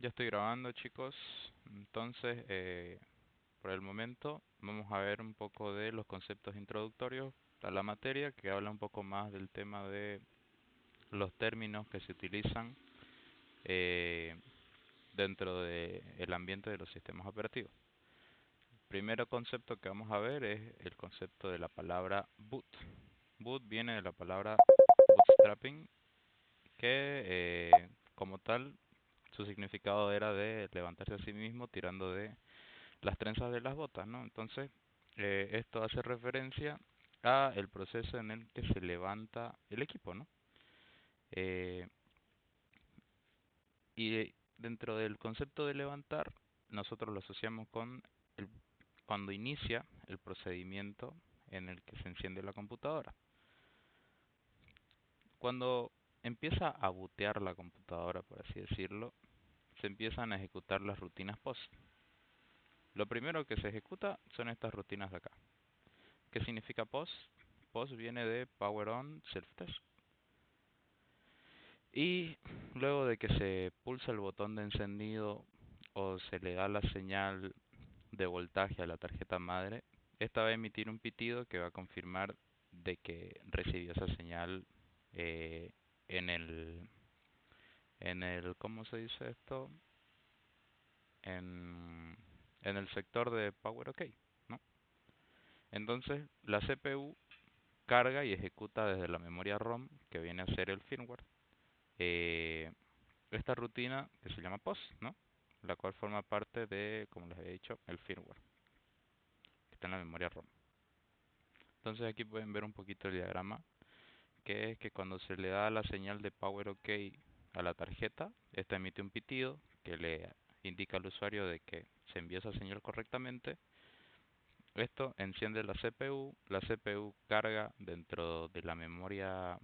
Ya estoy grabando, chicos. Entonces, por el momento, vamos a ver un poco de los conceptos introductorios a la materia, que habla un poco más del tema de los términos que se utilizan eh, dentro del ambiente de los sistemas operativos. Primero concepto que vamos a ver es el concepto de la palabra boot. Boot viene de la palabra bootstrapping, que como tal su significado era de levantarse a sí mismo tirando de las trenzas de las botas, ¿no? Entonces, esto hace referencia a el proceso en el que se levanta el equipo, ¿no? Eh, y dentro del concepto de levantar, nosotros lo asociamos con el, cuando inicia el procedimiento en el que se enciende la computadora. Cuando empieza a bootear la computadora, por así decirlo, se empiezan a ejecutar las rutinas POST. Lo primero que se ejecuta son estas rutinas de acá. ¿Qué significa POST? POST viene de Power On Self Test. Y luego de que se pulsa el botón de encendido o se le da la señal de voltaje a la tarjeta madre, esta va a emitir un pitido que va a confirmar de que recibió esa señal eh, en ¿cómo se dice esto? En, en el sector de Power OK, ¿no? Entonces la CPU carga y ejecuta desde la memoria ROM, que viene a ser el firmware, eh, esta rutina que se llama POST, ¿no? La cual forma parte de, como les había dicho, el firmware, que está en la memoria ROM. Entonces aquí pueden ver un poquito el diagrama, que es que cuando se le da la señal de Power OK a la tarjeta, esta emite un pitido que le indica al usuario de que se envió esa señal correctamente. Esto enciende la CPU carga dentro de la memoria,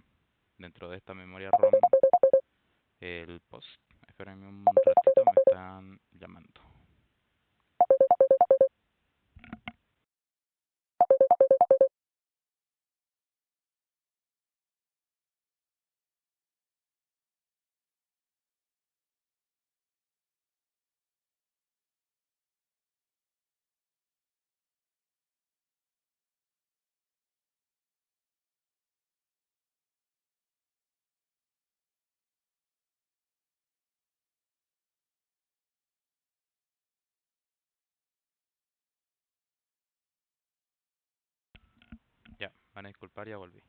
dentro de esta memoria ROM, el POST. Espérenme un ratito, me están llamando. Ya, van a disculpar, ya volví.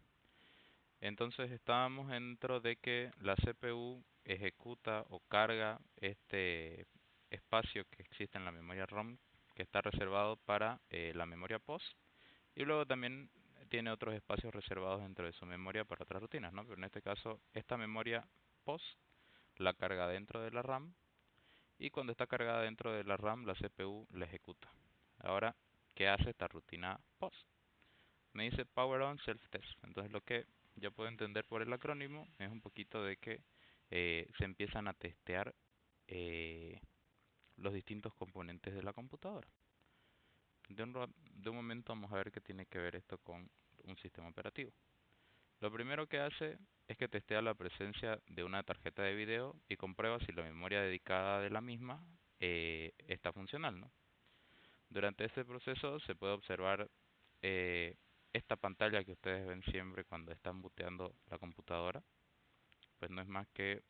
Entonces estábamos dentro de que la CPU ejecuta o carga este espacio que existe en la memoria ROM, que está reservado para la memoria POST, y luego también tiene otros espacios reservados dentro de su memoria para otras rutinas, ¿no? Pero en este caso, esta memoria POST la carga dentro de la RAM, y cuando está cargada dentro de la RAM, la CPU la ejecuta. Ahora, ¿qué hace esta rutina POST? Me dice Power On Self Test. Entonces lo que yo puedo entender por el acrónimo es un poquito de que se empiezan a testear eh, los distintos componentes de la computadora. De un momento vamos a ver qué tiene que ver esto con un sistema operativo. Lo primero que hace es que testea la presencia de una tarjeta de video y comprueba si la memoria dedicada de la misma está funcional, ¿no? Durante este proceso se puede observar eh, esta pantalla que ustedes ven siempre cuando están booteando la computadora. Pues no es más que,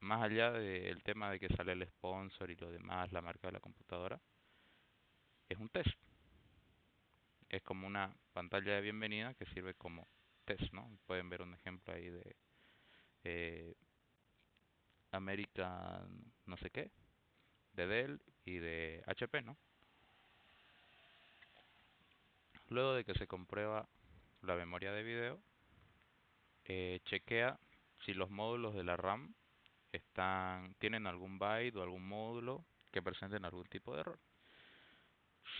más allá del tema de que sale el sponsor y lo demás, la marca de la computadora, es un test. Es como una pantalla de bienvenida que sirve como test, ¿no? Pueden ver un ejemplo ahí de eh, American no sé qué, de Dell y de HP, ¿no? Luego de que se comprueba la memoria de video, chequea si los módulos de la RAM tienen algún byte o algún módulo que presenten algún tipo de error.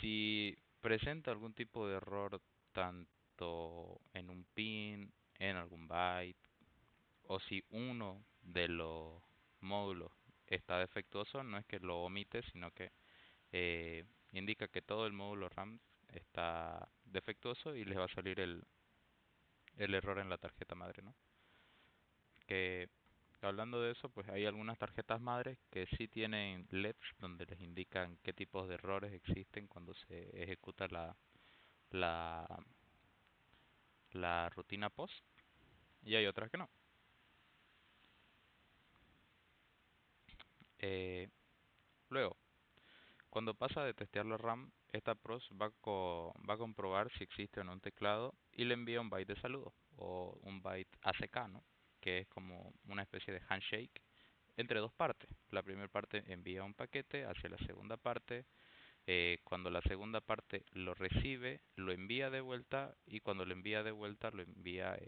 Si presenta algún tipo de error tanto en un pin, en algún byte, o si uno de los módulos está defectuoso, no es que lo omite, sino que eh, indica que todo el módulo RAM está defectuoso y les va a salir el error en la tarjeta madre, ¿no? Que Hablando de eso, pues hay algunas tarjetas madres que sí tienen LEDs donde les indican qué tipos de errores existen cuando se ejecuta la, la rutina POST y hay otras que no. Eh, Luego, cuando pasa de testear la RAM, esta PROS va a comprobar si existe o no un teclado y le envía un byte de saludo o un byte ACK, ¿no? Que es como una especie de handshake entre dos partes. La primera parte envía un paquete hacia la segunda parte. Cuando la segunda parte lo recibe, lo envía de vuelta y cuando lo envía de vuelta lo envía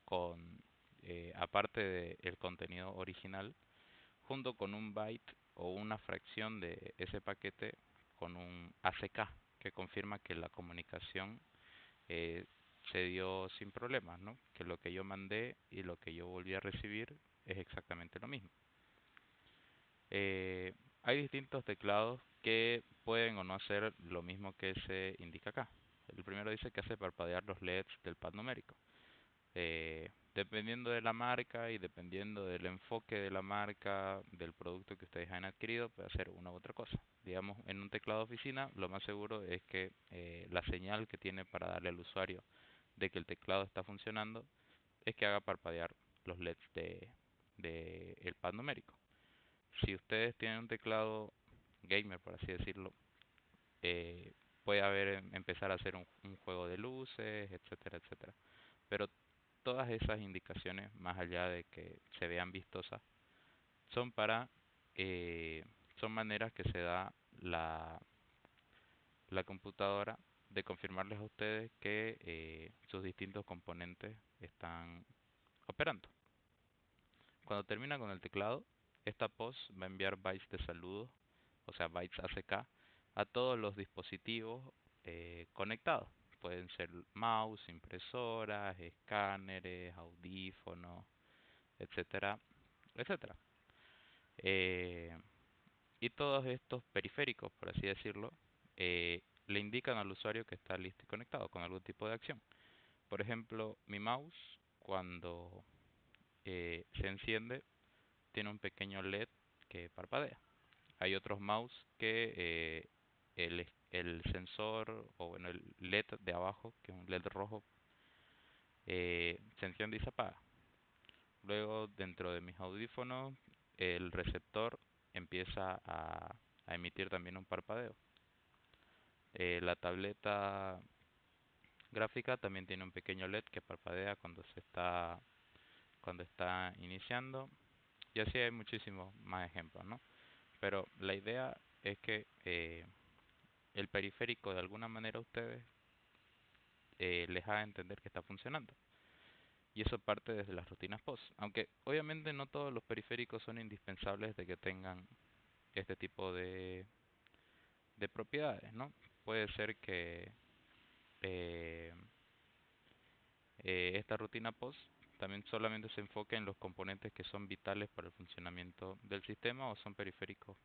con, aparte del contenido original, junto con un byte o una fracción de ese paquete con un ACK que confirma que la comunicación eh, se dio sin problemas, ¿no? Que lo que yo mandé y lo que yo volví a recibir es exactamente lo mismo. Eh, Hay distintos teclados que pueden o no hacer lo mismo que se indica acá. El primero dice que hace parpadear los LEDs del pad numérico. Dependiendo de la marca y dependiendo del enfoque de la marca, del producto que ustedes han adquirido, puede hacer una u otra cosa. Digamos, en un teclado de oficina, lo más seguro es que la señal que tiene para darle al usuario de que el teclado está funcionando es que haga parpadear los LEDs de el pad numérico. Si ustedes tienen un teclado gamer, por así decirlo, eh, puede empezar a hacer un juego de luces, etcétera, etcétera. Pero todas esas indicaciones, más allá de que se vean vistosas, son para eh, son maneras que se da la computadora de confirmarles a ustedes que sus distintos componentes están operando. Cuando termina con el teclado, esta POS va a enviar bytes de saludo, o sea, bytes ACK, a todos los dispositivos conectados. Pueden ser mouse, impresoras, escáneres, audífonos, etcétera, etcétera. Eh, y todos estos periféricos, por así decirlo, le indican al usuario que está listo y conectado con algún tipo de acción. Por ejemplo, mi mouse, cuando se enciende, tiene un pequeño LED que parpadea. Hay otros mouse que el sensor o bueno, el LED de abajo, que es un LED rojo, se enciende y se apaga. Luego, dentro de mis audífonos, el receptor empieza a emitir también un parpadeo. La tableta gráfica también tiene un pequeño LED que parpadea cuando está iniciando. Y así hay muchísimos más ejemplos, ¿no? Pero la idea es que el periférico de alguna manera a ustedes les haga entender que está funcionando. Y eso parte desde las rutinas POS. Aunque obviamente no todos los periféricos son indispensables de que tengan este tipo de propiedades, ¿no? Puede ser que eh, esta rutina POS también solamente se enfoque en los componentes que son vitales para el funcionamiento del sistema o son periféricos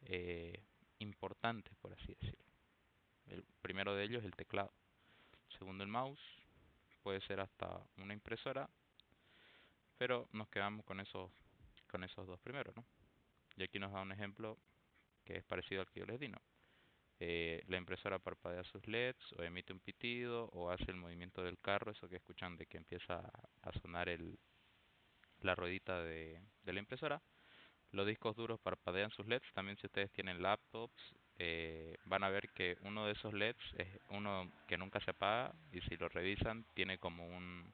eh, importantes, por así decirlo. El primero de ellos es el teclado. Segundo, el mouse. Puede ser hasta una impresora, pero nos quedamos con esos dos primeros, ¿no? Y aquí nos da un ejemplo que es parecido al que yo les di, ¿no? La impresora parpadea sus LEDs o emite un pitido o hace el movimiento del carro, eso que escuchan de que empieza a sonar la ruedita de la impresora. Los discos duros parpadean sus LEDs. También si ustedes tienen laptops, van a ver que uno de esos LEDs es uno que nunca se apaga y si lo revisan tiene como un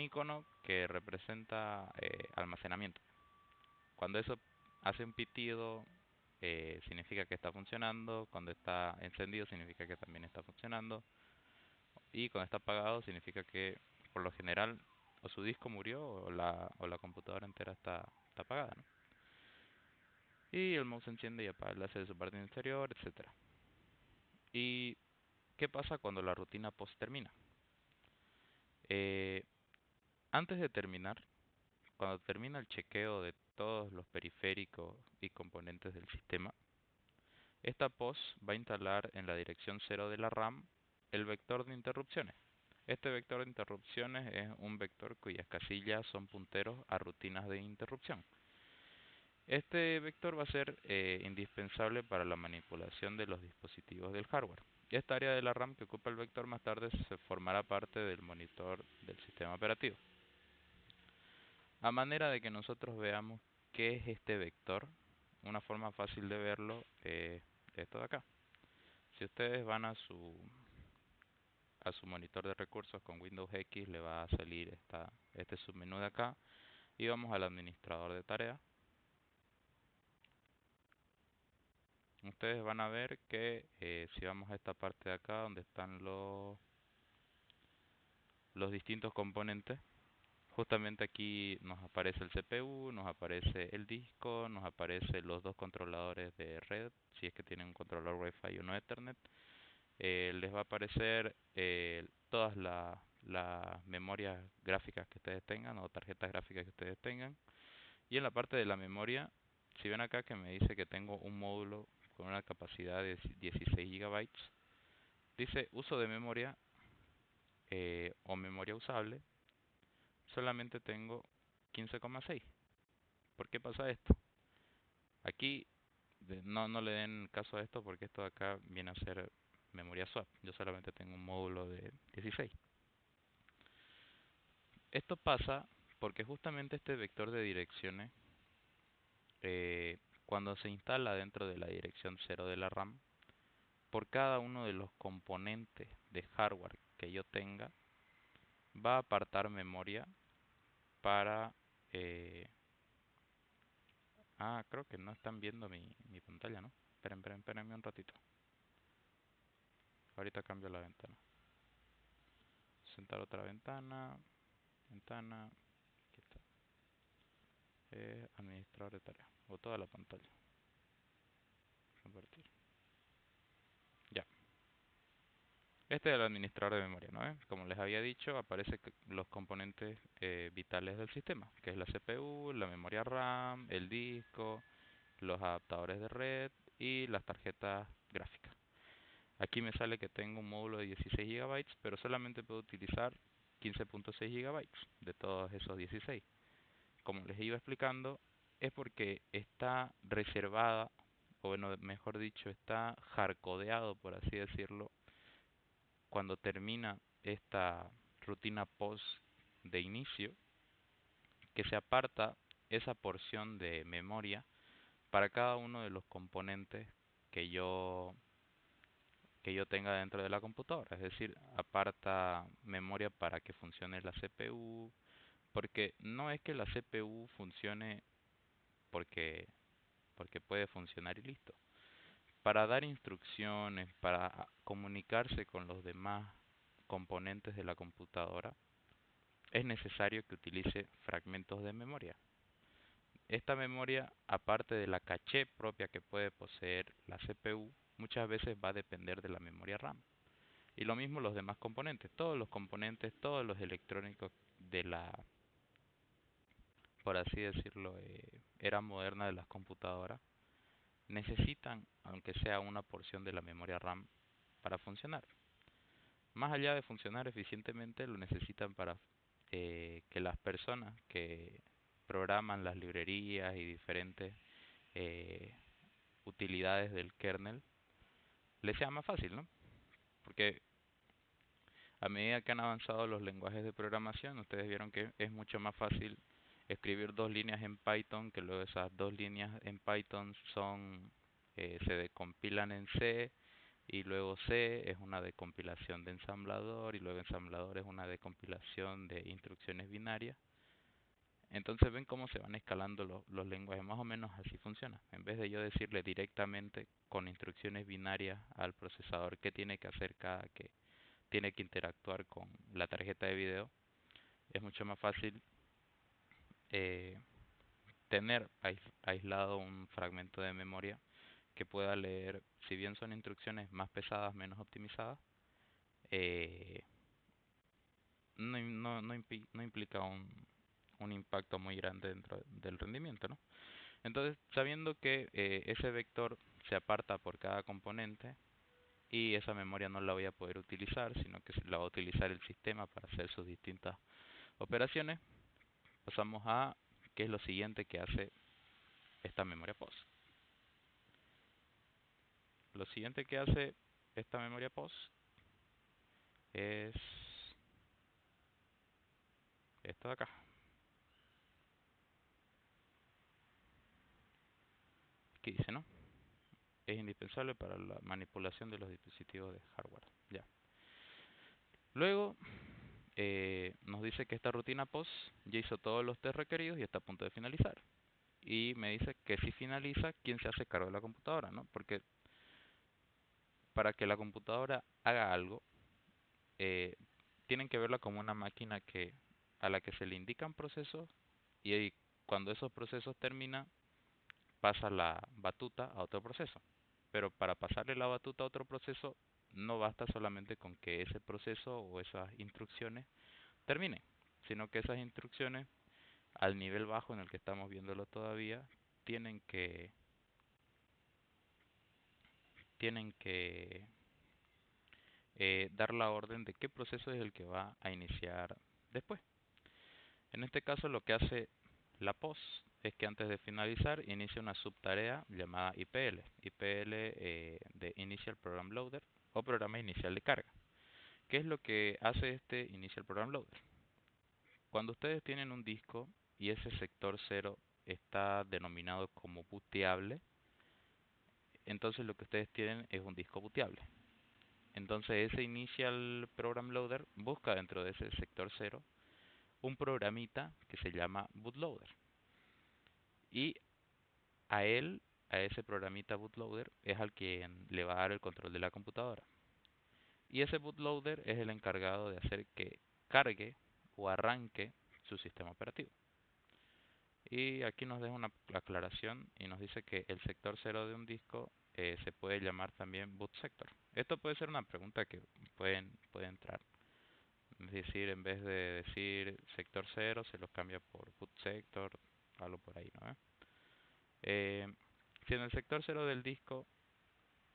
icono que representa almacenamiento. Cuando eso hace un pitido, significa que está funcionando. Cuando está encendido, significa que también está funcionando. Y cuando está apagado, significa que por lo general o su disco murió o la computadora entera está apagada, ¿no? Y el mouse se enciende y apaga el láser de su parte inferior, etcétera. ¿Y qué pasa cuando la rutina post termina? Eh, Antes de terminar, cuando termina el chequeo de todos los periféricos y componentes del sistema, esta POS va a instalar en la dirección 0 de la RAM el vector de interrupciones. Este vector de interrupciones es un vector cuyas casillas son punteros a rutinas de interrupción. Este vector va a ser indispensable para la manipulación de los dispositivos del hardware. Esta área de la RAM que ocupa el vector más tarde se formará parte del monitor del sistema operativo. A manera de que nosotros veamos qué es este vector, una forma fácil de verlo es esto de acá. Si ustedes van a su monitor de recursos con Windows X, le va a salir este submenú de acá y vamos al administrador de tareas. Ustedes van a ver que si vamos a esta parte de acá donde están los distintos componentes, justamente aquí nos aparece el CPU, nos aparece el disco, nos aparecen los dos controladores de red, si es que tienen un controlador Wi-Fi o no Ethernet. Les va a aparecer todas las memorias gráficas que ustedes tengan o tarjetas gráficas que ustedes tengan. Y en la parte de la memoria, si ven acá que me dice que tengo un módulo con una capacidad de 16 gigabytes, dice uso de memoria o memoria usable, solamente tengo 15,6. ¿Por qué pasa esto? Aquí no le den caso a esto porque esto de acá viene a ser memoria swap. Yo solamente tengo un módulo de 16. Esto pasa porque justamente este vector de direcciones, cuando se instala dentro de la dirección 0 de la RAM, por cada uno de los componentes de hardware que yo tenga, va a apartar memoria para... eh, creo que no están viendo mi pantalla, ¿no? Espérenme un ratito. Ahorita cambio la ventana. Sentar otra ventana. Ventana. Aquí está. Administrador de tareas. O toda la pantalla. Compartir. Ya. Este es el administrador de memoria, ¿no? Como les había dicho, aparecen los componentes vitales del sistema, que es la CPU, la memoria RAM, el disco, los adaptadores de red y las tarjetas gráficas. Aquí me sale que tengo un módulo de 16 gigabytes, pero solamente puedo utilizar 15.6 gigabytes de todos esos 16. Como les iba explicando, es porque está reservada, o bueno, mejor dicho, está hardcodeado, por así decirlo, cuando termina esta rutina post de inicio, que se aparta esa porción de memoria para cada uno de los componentes que yo tenga dentro de la computadora. Es decir, aparta memoria para que funcione la CPU, porque no es que la CPU funcione porque, porque puede funcionar y listo. Para dar instrucciones, para comunicarse con los demás componentes de la computadora, es necesario que utilice fragmentos de memoria. Esta memoria, aparte de la caché propia que puede poseer la CPU, muchas veces va a depender de la memoria RAM. Y lo mismo los demás componentes. Todos los componentes, todos los electrónicos de la, por así decirlo, era moderna de las computadoras, necesitan, aunque sea una porción de la memoria RAM, para funcionar. Más allá de funcionar eficientemente, lo necesitan para que las personas que programan las librerías y diferentes eh, utilidades del kernel les sea más fácil, ¿no? Porque a medida que han avanzado los lenguajes de programación, ustedes vieron que es mucho más fácil escribir dos líneas en Python, que luego esas dos líneas en Python se decompilan en C, y luego C es una decompilación de ensamblador, y luego ensamblador es una decompilación de instrucciones binarias. Entonces ven cómo se van escalando los lenguajes, más o menos así funciona. En vez de yo decirle directamente con instrucciones binarias al procesador qué tiene que hacer cada que tiene que interactuar con la tarjeta de video, es mucho más fácil eh, tener aislado un fragmento de memoria que pueda leer, si bien son instrucciones más pesadas, menos optimizadas, eh, no implica un impacto muy grande dentro del rendimiento, ¿no? Entonces, sabiendo que ese vector se aparta por cada componente y esa memoria no la voy a poder utilizar, sino que la va a utilizar el sistema para hacer sus distintas operaciones. Pasamos a qué es lo siguiente que hace esta memoria POS. Lo siguiente que hace esta memoria POS es esto de acá. Aquí dice, ¿no? Es indispensable para la manipulación de los dispositivos de hardware. Ya. Luego nos dice que esta rutina POS ya hizo todos los test requeridos y está a punto de finalizar. Y me dice que si finaliza, ¿quién se hace cargo de la computadora, no? Porque para que la computadora haga algo, eh, tienen que verla como una máquina a la que se le indican procesos y cuando esos procesos terminan, pasa la batuta a otro proceso. Pero para pasarle la batuta a otro proceso, no basta solamente con que ese proceso o esas instrucciones terminen, sino que esas instrucciones, al nivel bajo en el que estamos viéndolo todavía, tienen que, tienen que dar la orden de qué proceso es el que va a iniciar después. En este caso lo que hace la POS es que antes de finalizar inicia una subtarea llamada IPL, de Initial Program Loader o programa inicial de carga. ¿Qué es lo que hace este Initial Program Loader? Cuando ustedes tienen un disco y ese sector 0 está denominado como booteable, entonces lo que ustedes tienen es un disco booteable. Entonces ese Initial Program Loader busca dentro de ese sector 0 un programita que se llama bootloader. Y a él, a ese programita bootloader, es al quien le va a dar el control de la computadora. Y ese bootloader es el encargado de hacer que cargue o arranque su sistema operativo. Y aquí nos deja una aclaración y nos dice que el sector 0 de un disco se puede llamar también boot sector. Esto puede ser una pregunta que puede entrar. Es decir, en vez de decir sector 0, se los cambia por boot sector, algo por ahí, ¿no? Si en el sector 0 del disco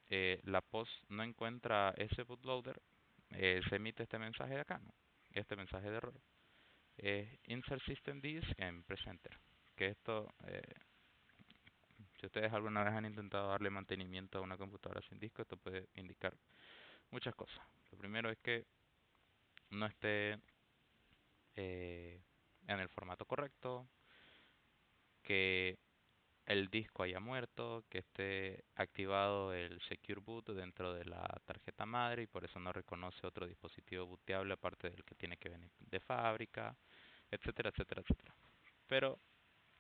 la POS no encuentra ese bootloader, se emite este mensaje de acá, ¿no? Este mensaje de error. Insert System Disk en Presenter. Que esto, si ustedes alguna vez han intentado darle mantenimiento a una computadora sin disco, esto puede indicar muchas cosas. Lo primero es que no esté en el formato correcto, que el disco haya muerto, que esté activado el Secure Boot dentro de la tarjeta madre y por eso no reconoce otro dispositivo booteable aparte del que tiene que venir de fábrica, etcétera, etcétera, etcétera. Pero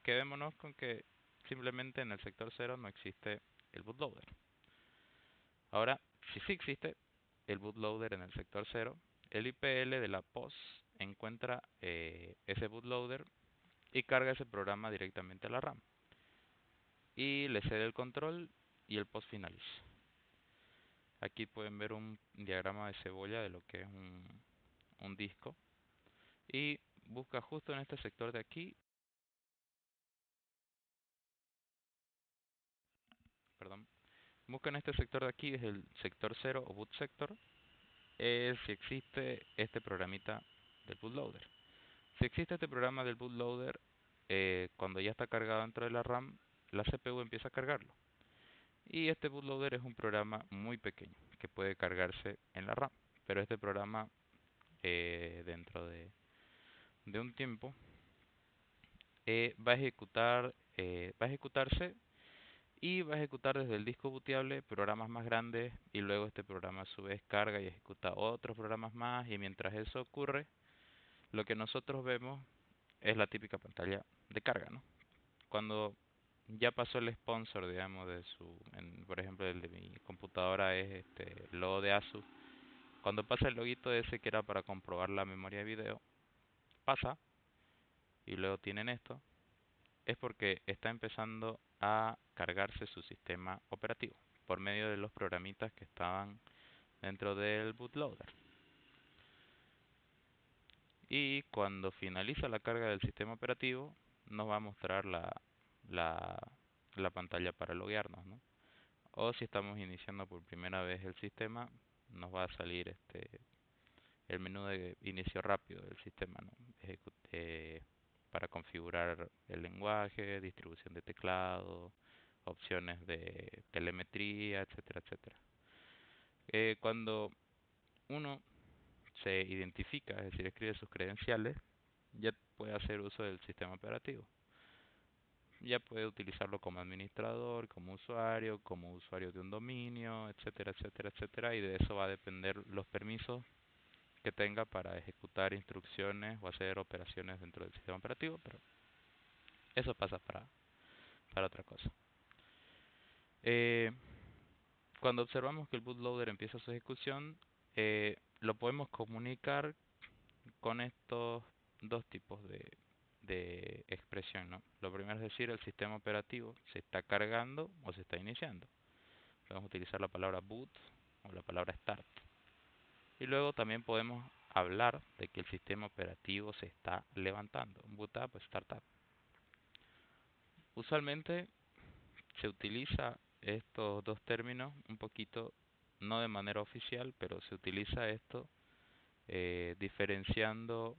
quedémonos con que simplemente en el sector 0 no existe el bootloader. Ahora, si sí existe el bootloader en el sector 0, el IPL de la POS encuentra ese bootloader y carga ese programa directamente a la RAM. Y le cede el control y el POS finaliza. Aquí pueden ver un diagrama de cebolla de lo que es un disco. Y busca justo en este sector de aquí, perdón, busca en este sector de aquí, es el sector 0 o boot sector, es si existe este programita del bootloader. Si existe este programa del bootloader, cuando ya está cargado dentro de la RAM, la CPU empieza a cargarlo. Y este bootloader es un programa muy pequeño que puede cargarse en la RAM. Pero este programa, dentro de un tiempo, va a ejecutarse y va a ejecutar desde el disco bootable programas más grandes y luego este programa a su vez carga y ejecuta otros programas más y mientras eso ocurre, lo que nosotros vemos es la típica pantalla de carga, ¿no? Cuando ya pasó el sponsor, digamos, por ejemplo, el de mi computadora es el logo de ASUS. Cuando pasa el loguito ese que era para comprobar la memoria de video, pasa y luego tienen esto, es porque está empezando a cargarse su sistema operativo por medio de los programitas que estaban dentro del bootloader. Y cuando finaliza la carga del sistema operativo, nos va a mostrar la pantalla para loguearnos, ¿no? o si estamos iniciando por primera vez el sistema, nos va a salir el menú de inicio rápido del sistema, ¿no? Para configurar el lenguaje, distribución de teclado, opciones de telemetría, etcétera, etcétera. Cuando uno se identifica, es decir, escribe sus credenciales, ya puede hacer uso del sistema operativo. Ya puede utilizarlo como administrador, como usuario de un dominio, etcétera, etcétera, etcétera, y de eso va a depender los permisos que tenga para ejecutar instrucciones o hacer operaciones dentro del sistema operativo, pero eso pasa para otra cosa. Eh, Cuando observamos que el bootloader empieza su ejecución, lo podemos comunicar con estos dos tipos de expresión, ¿no? Lo primero es decir, el sistema operativo se está cargando o se está iniciando. Podemos utilizar la palabra boot o la palabra start. Y luego también podemos hablar de que el sistema operativo se está levantando. Boot up, start up. Usualmente se utiliza estos dos términos un poquito, no de manera oficial, pero se utiliza esto diferenciando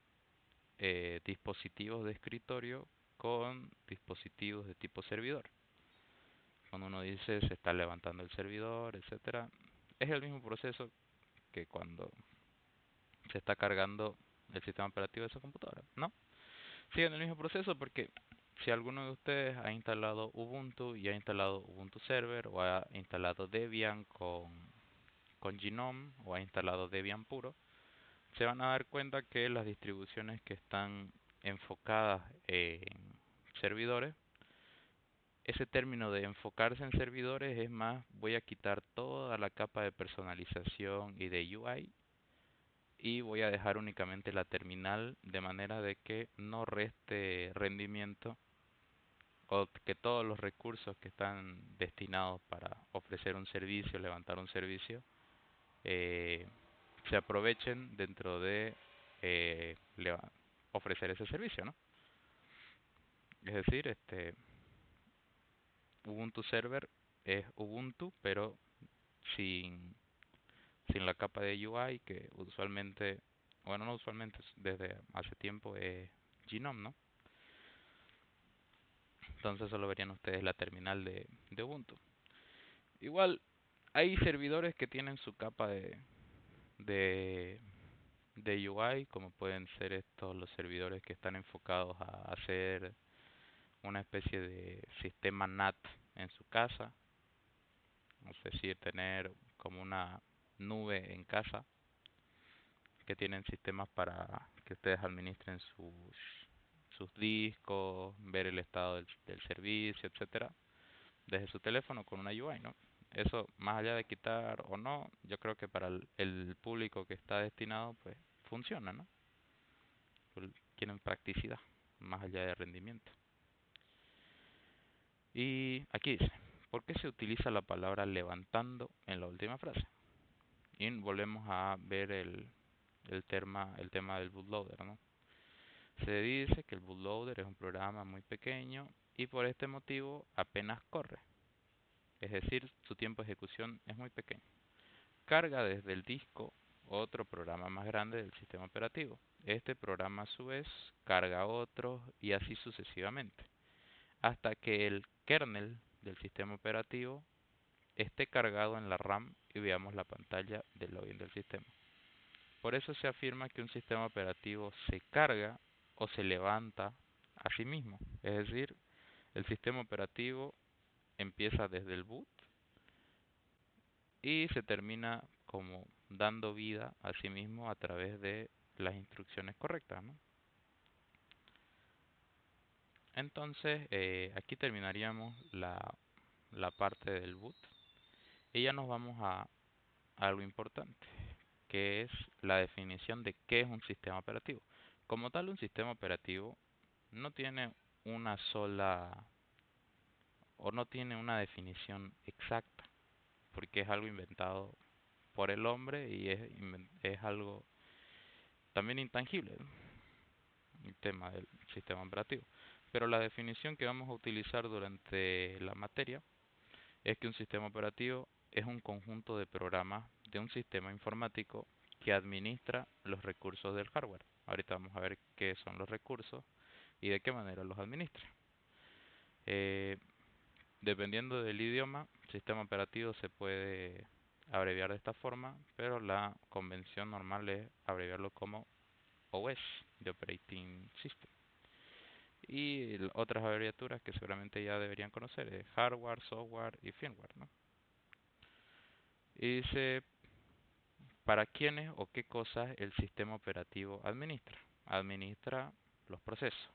dispositivos de escritorio con dispositivos de tipo servidor. Cuando uno dice se está levantando el servidor, etcétera, es el mismo proceso que cuando se está cargando el sistema operativo de esa computadora, ¿no? Siguen el mismo proceso porque si alguno de ustedes ha instalado Ubuntu y ha instalado Ubuntu Server o ha instalado Debian con Gnome o ha instalado Debian puro, se van a dar cuenta que las distribuciones que están enfocadas en servidores, ese término de enfocarse en servidores es más, voy a quitar toda la capa de personalización y de UI y voy a dejar únicamente la terminal de manera de que no reste rendimiento o que todos los recursos que están destinados para ofrecer un servicio, levantar un servicio, eh, se aprovechen dentro de eh, ofrecer ese servicio, ¿no? Es decir, Ubuntu Server es Ubuntu, pero sin, sin la capa de UI que usualmente, bueno, no usualmente, desde hace tiempo es Gnome, ¿no? Entonces solo verían ustedes la terminal de Ubuntu. Igual, hay servidores que tienen su capa de, de UI, como pueden ser estos los servidores que están enfocados a hacer una especie de sistema NAT en su casa, es decir, tener como una nube en casa que tienen sistemas para que ustedes administren sus discos, ver el estado del servicio, etcétera, desde su teléfono con una UI, ¿no? Eso, más allá de quitar o no, yo creo que para el público que está destinado, pues funciona, ¿no? Quieren practicidad, más allá de rendimiento. Y aquí dice, ¿por qué se utiliza la palabra levantando en la última frase? Y volvemos a ver el tema del bootloader, ¿no? Se dice que el bootloader es un programa muy pequeño y por este motivo apenas corre. Es decir, su tiempo de ejecución es muy pequeño. Carga desde el disco otro programa más grande del sistema operativo. Este programa a su vez carga otros y así sucesivamente, hasta que el kernel del sistema operativo esté cargado en la RAM y veamos la pantalla del login del sistema. Por eso se afirma que un sistema operativo se carga o se levanta a sí mismo. Es decir, el sistema operativo empieza desde el boot y se termina como dando vida a sí mismo a través de las instrucciones correctas, ¿no? Entonces, aquí terminaríamos la parte del boot y ya nos vamos a algo importante, que es la definición de qué es un sistema operativo. Como tal, un sistema operativo no tiene una sola o no tiene una definición exacta, porque es algo inventado por el hombre y es algo también intangible, ¿no? El tema del sistema operativo. Pero la definición que vamos a utilizar durante la materia es que un sistema operativo es un conjunto de programas de un sistema informático que administra los recursos del hardware. Ahorita vamos a ver qué son los recursos y de qué manera los administra. Eh, Dependiendo del idioma, sistema operativo se puede abreviar de esta forma, pero la convención normal es abreviarlo como OS, de Operating System. Y otras abreviaturas que seguramente ya deberían conocer es hardware, software y firmware, ¿no? Y dice, ¿para quiénes o qué cosas el sistema operativo administra? Administra los procesos.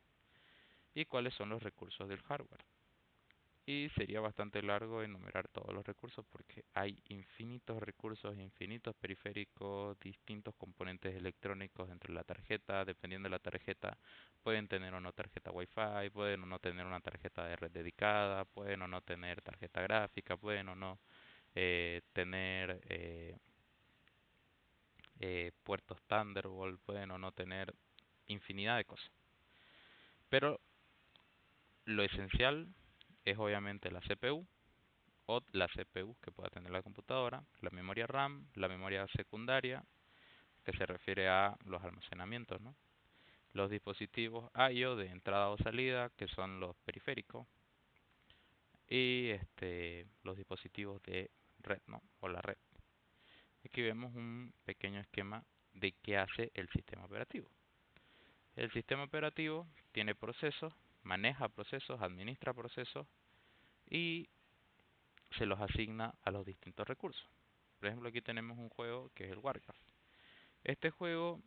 ¿Y cuáles son los recursos del hardware? Y sería bastante largo enumerar todos los recursos porque hay infinitos recursos, infinitos periféricos, distintos componentes electrónicos dentro de la tarjeta. Dependiendo de la tarjeta, pueden tener o no tarjeta Wi-Fi, pueden o no tener una tarjeta de red dedicada, pueden o no tener tarjeta gráfica, pueden o no tener puertos Thunderbolt, pueden o no tener infinidad de cosas. Pero lo esencial es obviamente la CPU o la CPU que pueda tener la computadora, la memoria RAM, la memoria secundaria, que se refiere a los almacenamientos, ¿no? Los dispositivos I/O de entrada o salida, que son los periféricos, y los dispositivos de red, ¿no? O la red. Aquí vemos un pequeño esquema de qué hace el sistema operativo. El sistema operativo tiene procesos, maneja procesos, administra procesos y se los asigna a los distintos recursos. Por ejemplo, aquí tenemos un juego que es el Warcraft. Este juego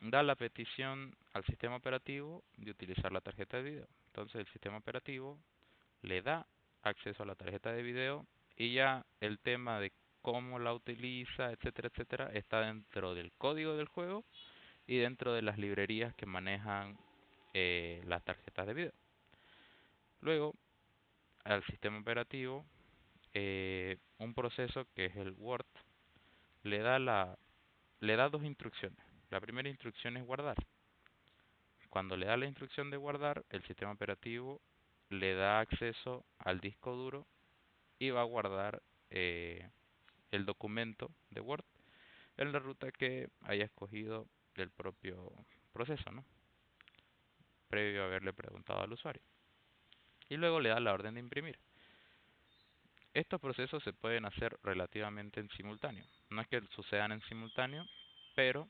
da la petición al sistema operativo de utilizar la tarjeta de video. Entonces el sistema operativo le da acceso a la tarjeta de video y ya el tema de cómo la utiliza, etcétera, etcétera, está dentro del código del juego y dentro de las librerías que manejan las tarjetas de video. Luego, al sistema operativo, un proceso que es el Word le da le da dos instrucciones. La primera instrucción es guardar. Cuando le da la instrucción de guardar, el sistema operativo le da acceso al disco duro y va a guardar el documento de Word en la ruta que haya escogido del propio proceso, ¿no? Previo a haberle preguntado al usuario. Y luego le da la orden de imprimir. Estos procesos se pueden hacer relativamente en simultáneo. No es que sucedan en simultáneo, pero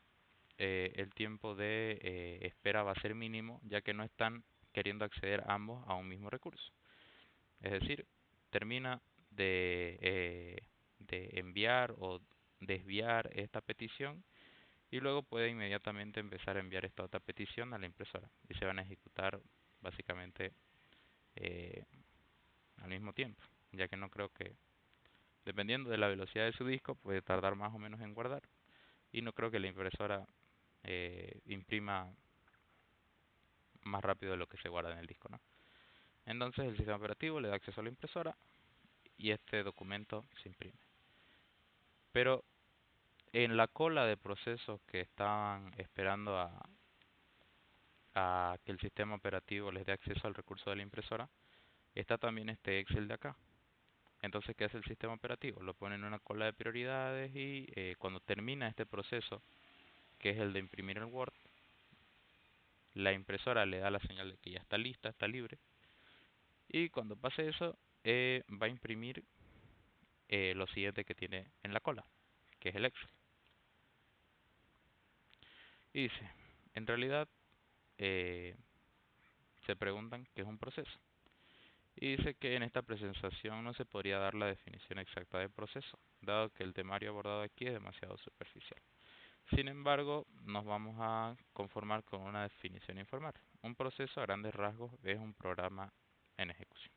el tiempo de espera va a ser mínimo, ya que no están queriendo acceder ambos a un mismo recurso. Es decir, termina de enviar o desviar esta petición y luego puede inmediatamente empezar a enviar esta otra petición a la impresora y se van a ejecutar básicamente eh, al mismo tiempo, ya que no creo que, dependiendo de la velocidad de su disco, puede tardar más o menos en guardar y no creo que la impresora imprima más rápido de lo que se guarda en el disco, ¿no? Entonces el sistema operativo le da acceso a la impresora y este documento se imprime. Pero en la cola de procesos que estaban esperando a que el sistema operativo les dé acceso al recurso de la impresora, está también este Excel de acá. Entonces, ¿qué hace el sistema operativo? Lo pone en una cola de prioridades y cuando termina este proceso, que es el de imprimir el Word, la impresora le da la señal de que ya está lista, está libre. Y cuando pase eso, va a imprimir lo siguiente que tiene en la cola, que es el Excel. Y dice, en realidad eh, se preguntan qué es un proceso. Y dice que en esta presentación no se podría dar la definición exacta de proceso, dado que el temario abordado aquí es demasiado superficial. Sin embargo, nos vamos a conformar con una definición informal. Un proceso a grandes rasgos es un programa en ejecución.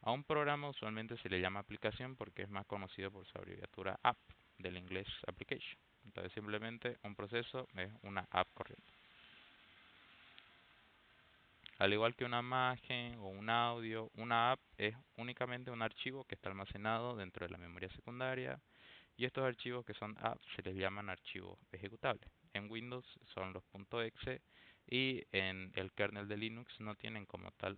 A un programa usualmente se le llama aplicación porque es más conocido por su abreviatura app, del inglés application. Entonces simplemente un proceso es una app corriente. Al igual que una imagen o un audio, una app es únicamente un archivo que está almacenado dentro de la memoria secundaria y estos archivos que son apps se les llaman archivos ejecutables. En Windows son los .exe y en el kernel de Linux no tienen como tal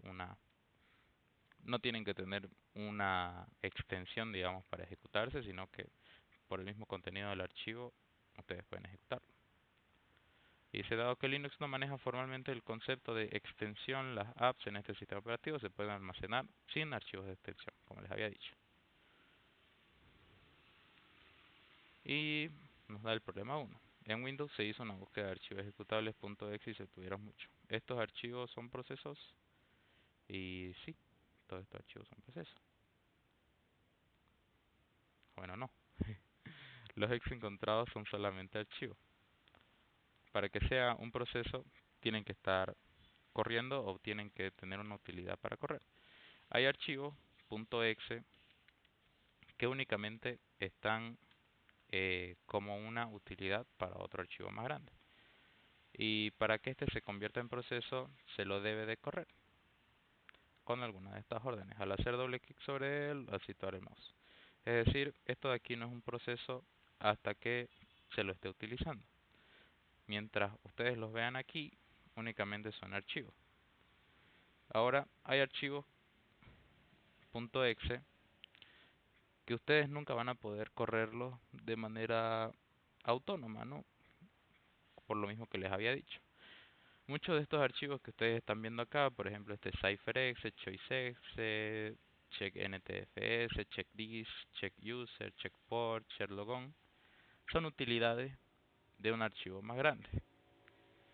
no tienen que tener una extensión, digamos, para ejecutarse, sino que por el mismo contenido del archivo ustedes pueden ejecutarlo. Y dice, dado que Linux no maneja formalmente el concepto de extensión, las apps en este sistema operativo se pueden almacenar sin archivos de extensión, como les había dicho. Y nos da el problema 1. En Windows se hizo una búsqueda de archivos ejecutables .exe y se obtuvieron muchos. Estos archivos son procesos y sí, todos estos archivos son procesos. Bueno, no. Los exe encontrados son solamente archivos. Para que sea un proceso, tienen que estar corriendo o tienen que tener una utilidad para correr. Hay archivos .exe que únicamente están como una utilidad para otro archivo más grande. Y para que este se convierta en proceso, se lo debe de correr con alguna de estas órdenes. Al hacer doble clic sobre él, al situar el mouse. Es decir, esto de aquí no es un proceso hasta que se lo esté utilizando. Mientras ustedes los vean aquí, únicamente son archivos. Ahora hay archivos .exe que ustedes nunca van a poder correrlos de manera autónoma, ¿no? Por lo mismo que les había dicho. Muchos de estos archivos que ustedes están viendo acá, por ejemplo este CypherExe, ChoiceExe, CheckNTFS, CheckDis, CheckUser, CheckPort, CheckLogon, son utilidades de un archivo más grande.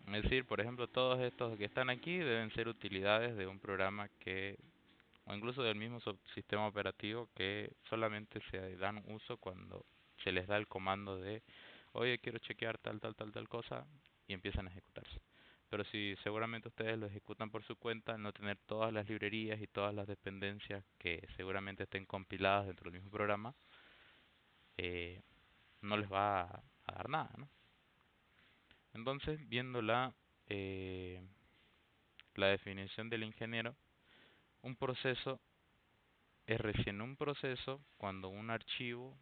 Es decir, por ejemplo, todos estos que están aquí deben ser utilidades de un programa que, o incluso del mismo sistema operativo que solamente se dan uso cuando se les da el comando de, oye, quiero chequear tal cosa, y empiezan a ejecutarse. Pero si seguramente ustedes lo ejecutan por su cuenta, al no tener todas las librerías y todas las dependencias que seguramente estén compiladas dentro del mismo programa, eh, no les va a dar nada, ¿no? Entonces, viendo la definición del ingeniero, un proceso es recién un proceso cuando un archivo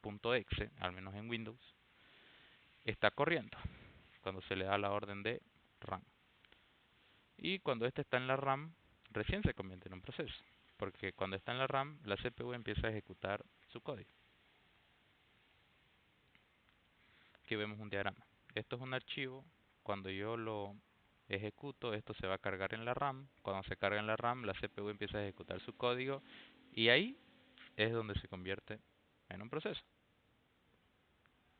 .exe, al menos en Windows, está corriendo, cuando se le da la orden de RAM. Y cuando este está en la RAM, recién se convierte en un proceso, porque cuando está en la RAM, la CPU empieza a ejecutar su código. Aquí vemos un diagrama. Esto es un archivo, cuando yo lo ejecuto, esto se va a cargar en la RAM. Cuando se carga en la RAM, la CPU empieza a ejecutar su código y ahí es donde se convierte en un proceso.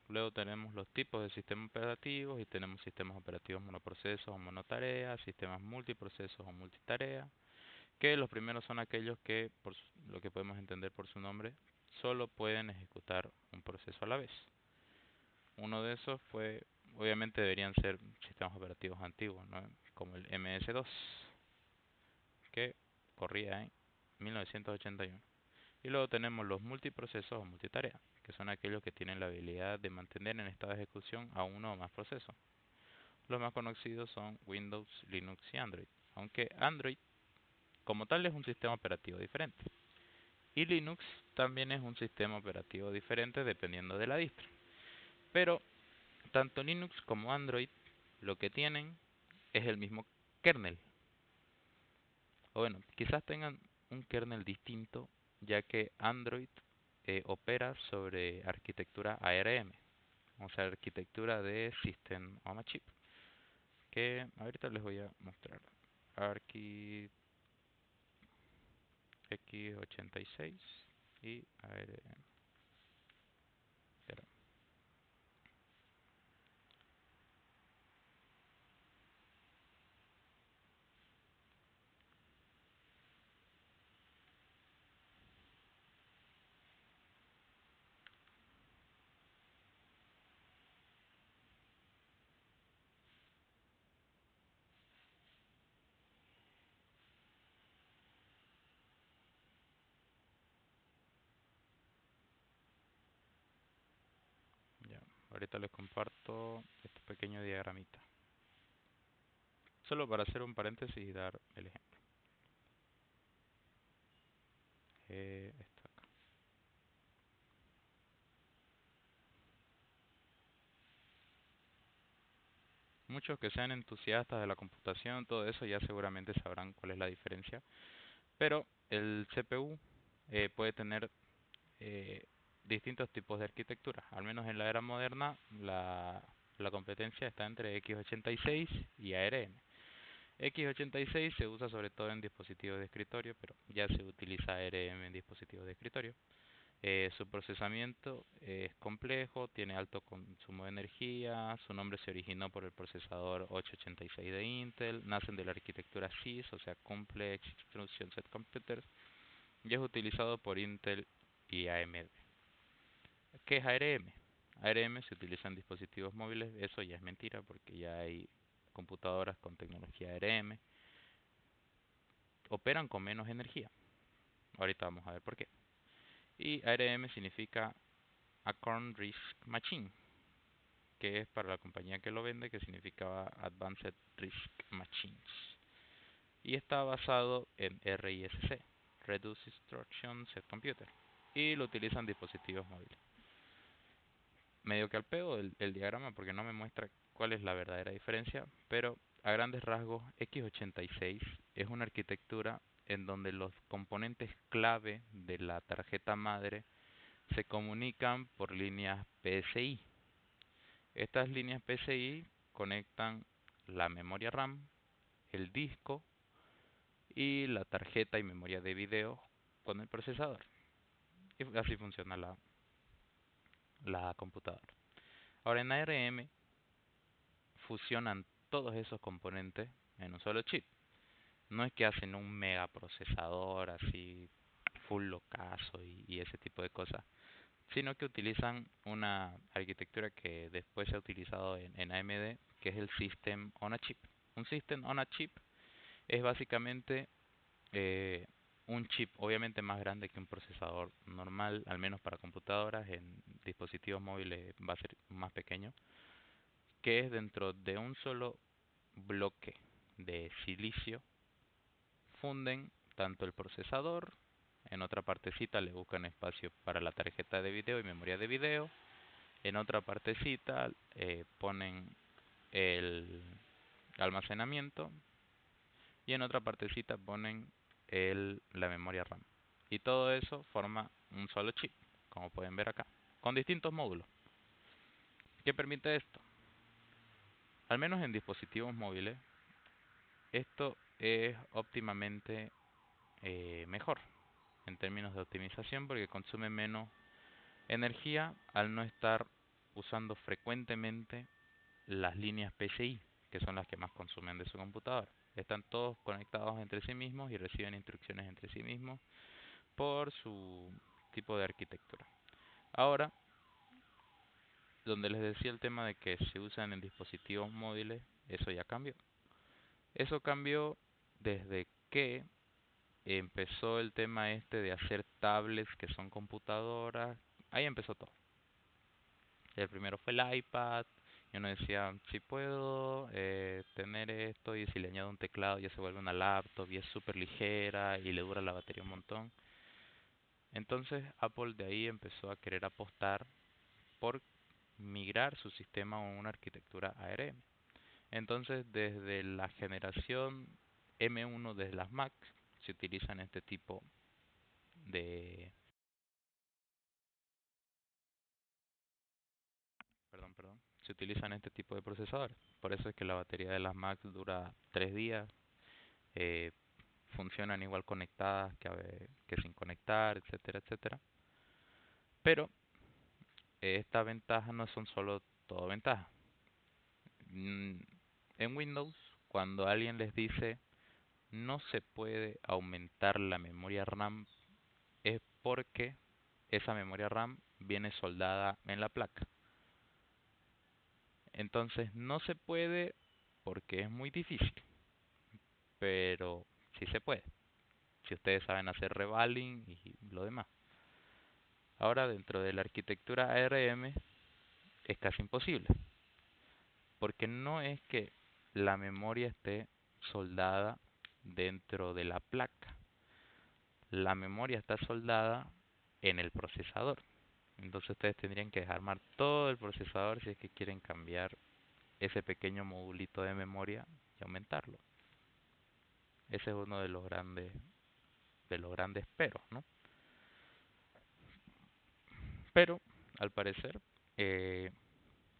Luego tenemos los tipos de sistemas operativos y tenemos sistemas operativos monoprocesos o monotareas, sistemas multiprocesos o multitarea, que los primeros son aquellos que, por lo que podemos entender por su nombre, solo pueden ejecutar un proceso a la vez. Uno de esos fue, obviamente deberían ser sistemas operativos antiguos, ¿no? Como el MS-2, que corría en 1981. Y luego tenemos los multiprocesos o multitarea, que son aquellos que tienen la habilidad de mantener en estado de ejecución a uno o más procesos. Los más conocidos son Windows, Linux y Android, aunque Android como tal es un sistema operativo diferente. Y Linux también es un sistema operativo diferente dependiendo de la distro. Pero tanto Linux como Android lo que tienen es el mismo kernel. O bueno, quizás tengan un kernel distinto, ya que Android opera sobre arquitectura ARM, o sea, arquitectura de System on a Chip, que ahorita les voy a mostrar. Arqui X86 y ARM. Ya, ahorita les comparto este pequeño diagramita. Solo para hacer un paréntesis y dar el ejemplo. Esto acá. Muchos que sean entusiastas de la computación, todo eso ya seguramente sabrán cuál es la diferencia. Pero el CPU puede tener eh, distintos tipos de arquitectura. Al menos en la era moderna, la competencia está entre x86 y ARM. x86 se usa sobre todo en dispositivos de escritorio, pero ya se utiliza ARM en dispositivos de escritorio. Su procesamiento es complejo, tiene alto consumo de energía, su nombre se originó por el procesador 886 de Intel, nacen de la arquitectura CIS, o sea Complex Instruction Set Computers, y es utilizado por Intel y AMD. ¿Qué es ARM? ARM se utiliza en dispositivos móviles, eso ya es mentira porque ya hay computadoras con tecnología ARM, operan con menos energía. Ahorita vamos a ver por qué. Y ARM significa Acorn Risk Machine, que es para la compañía que lo vende, que significaba Advanced Risk Machines. Y está basado en RISC, Reduced Instruction Set Computer, y lo utilizan dispositivos móviles. Medio que al pedo el diagrama porque no me muestra cuál es la verdadera diferencia, pero a grandes rasgos x86 es una arquitectura en donde los componentes clave de la tarjeta madre se comunican por líneas PCI. Estas líneas PCI conectan la memoria RAM, el disco y la tarjeta y memoria de video con el procesador. Y así funciona la computadora. Ahora en ARM fusionan todos esos componentes en un solo chip. No es que hacen un megaprocesador así full locazo y ese tipo de cosas, sino que utilizan una arquitectura que después se ha utilizado en AMD, que es el System on a Chip. Un System on a Chip es básicamente eh, un chip obviamente más grande que un procesador normal, al menos para computadoras, en dispositivos móviles va a ser más pequeño, que es dentro de un solo bloque de silicio, funden tanto el procesador, en otra partecita le buscan espacio para la tarjeta de video y memoria de video, en otra partecita ponen el almacenamiento y en otra partecita ponen la memoria RAM. Y todo eso forma un solo chip, como pueden ver acá, con distintos módulos. ¿Qué permite esto? Al menos en dispositivos móviles, esto es óptimamente mejor en términos de optimización porque consume menos energía al no estar usando frecuentemente las líneas PCI, que son las que más consumen de su computadora. Están todos conectados entre sí mismos y reciben instrucciones entre sí mismos por su tipo de arquitectura. Ahora, donde les decía el tema de que se usan en dispositivos móviles, eso ya cambió. Eso cambió desde que empezó el tema este de hacer tablets que son computadoras. Ahí empezó todo. El primero fue el iPad. Y uno decía, si puedo tener esto y si le añado un teclado ya se vuelve una laptop y es súper ligera y le dura la batería un montón. Entonces Apple de ahí empezó a querer apostar por migrar su sistema a una arquitectura ARM. Entonces desde la generación M1 de las Mac se utilizan este tipo de... Perdón. Se utilizan este tipo de procesadores. Por eso es que la batería de las Mac dura 3 días. eh, Funcionan igual conectadas que sin conectar, etcétera, etcétera. Pero estas ventajas no son solo todo ventajas. Mm, En Windows, cuando alguien les dice no se puede aumentar la memoria RAM, es porque esa memoria RAM viene soldada en la placa. Entonces no se puede porque es muy difícil, pero sí se puede, si ustedes saben hacer revaling y lo demás. Ahora dentro de la arquitectura ARM es casi imposible, porque no es que la memoria esté soldada dentro de la placa, la memoria está soldada en el procesador. Entonces ustedes tendrían que desarmar todo el procesador si es que quieren cambiar ese pequeño modulito de memoria y aumentarlo. Ese es uno de los grandes de los grandes peros, ¿no? Pero, al parecer, eh,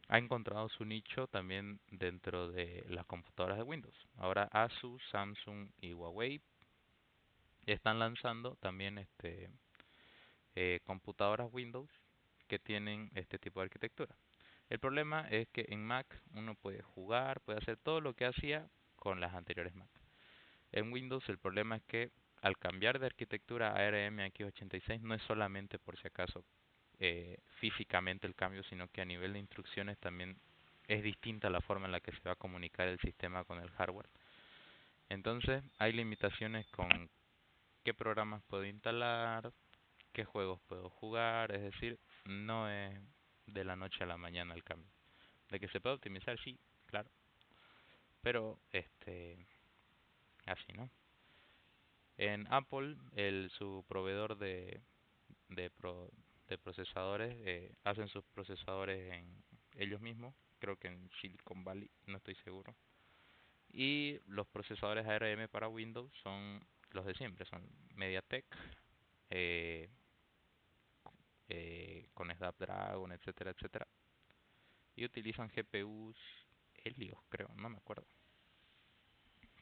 ha encontrado su nicho también dentro de las computadoras de Windows. Ahora Asus, Samsung y Huawei están lanzando también computadoras Windows que tienen este tipo de arquitectura. El problema es que en Mac uno puede jugar, puede hacer todo lo que hacía con las anteriores Mac. En Windows el problema es que al cambiar de arquitectura a ARM X86 no es solamente por si acaso físicamente el cambio, sino que a nivel de instrucciones también es distinta la forma en la que se va a comunicar el sistema con el hardware. Entonces hay limitaciones con qué programas puedo instalar, qué juegos puedo jugar, es decir, no es de la noche a la mañana el cambio. De que se puede optimizar, sí, claro, pero así, ¿no? En Apple, su proveedor de, pro- de procesadores, hacen sus procesadores en ellos mismos, creo que en Silicon Valley, no estoy seguro. Y los procesadores ARM para Windows son los de siempre, son MediaTek, eh, con Snapdragon, etcétera, etcétera. Y utilizan GPUs Helios, creo, no me acuerdo.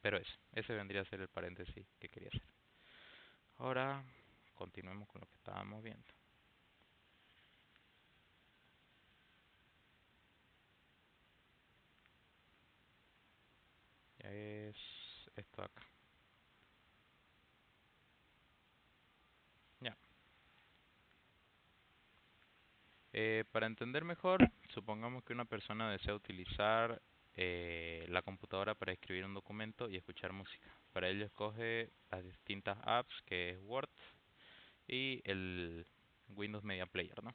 Pero ese vendría a ser el paréntesis que quería hacer. Ahora continuemos con lo que estábamos viendo. Es esto acá. Ya. Para entender mejor, supongamos que una persona desea utilizar la computadora para escribir un documento y escuchar música. Para ello escoge las distintas apps que es Word y el Windows Media Player, ¿no?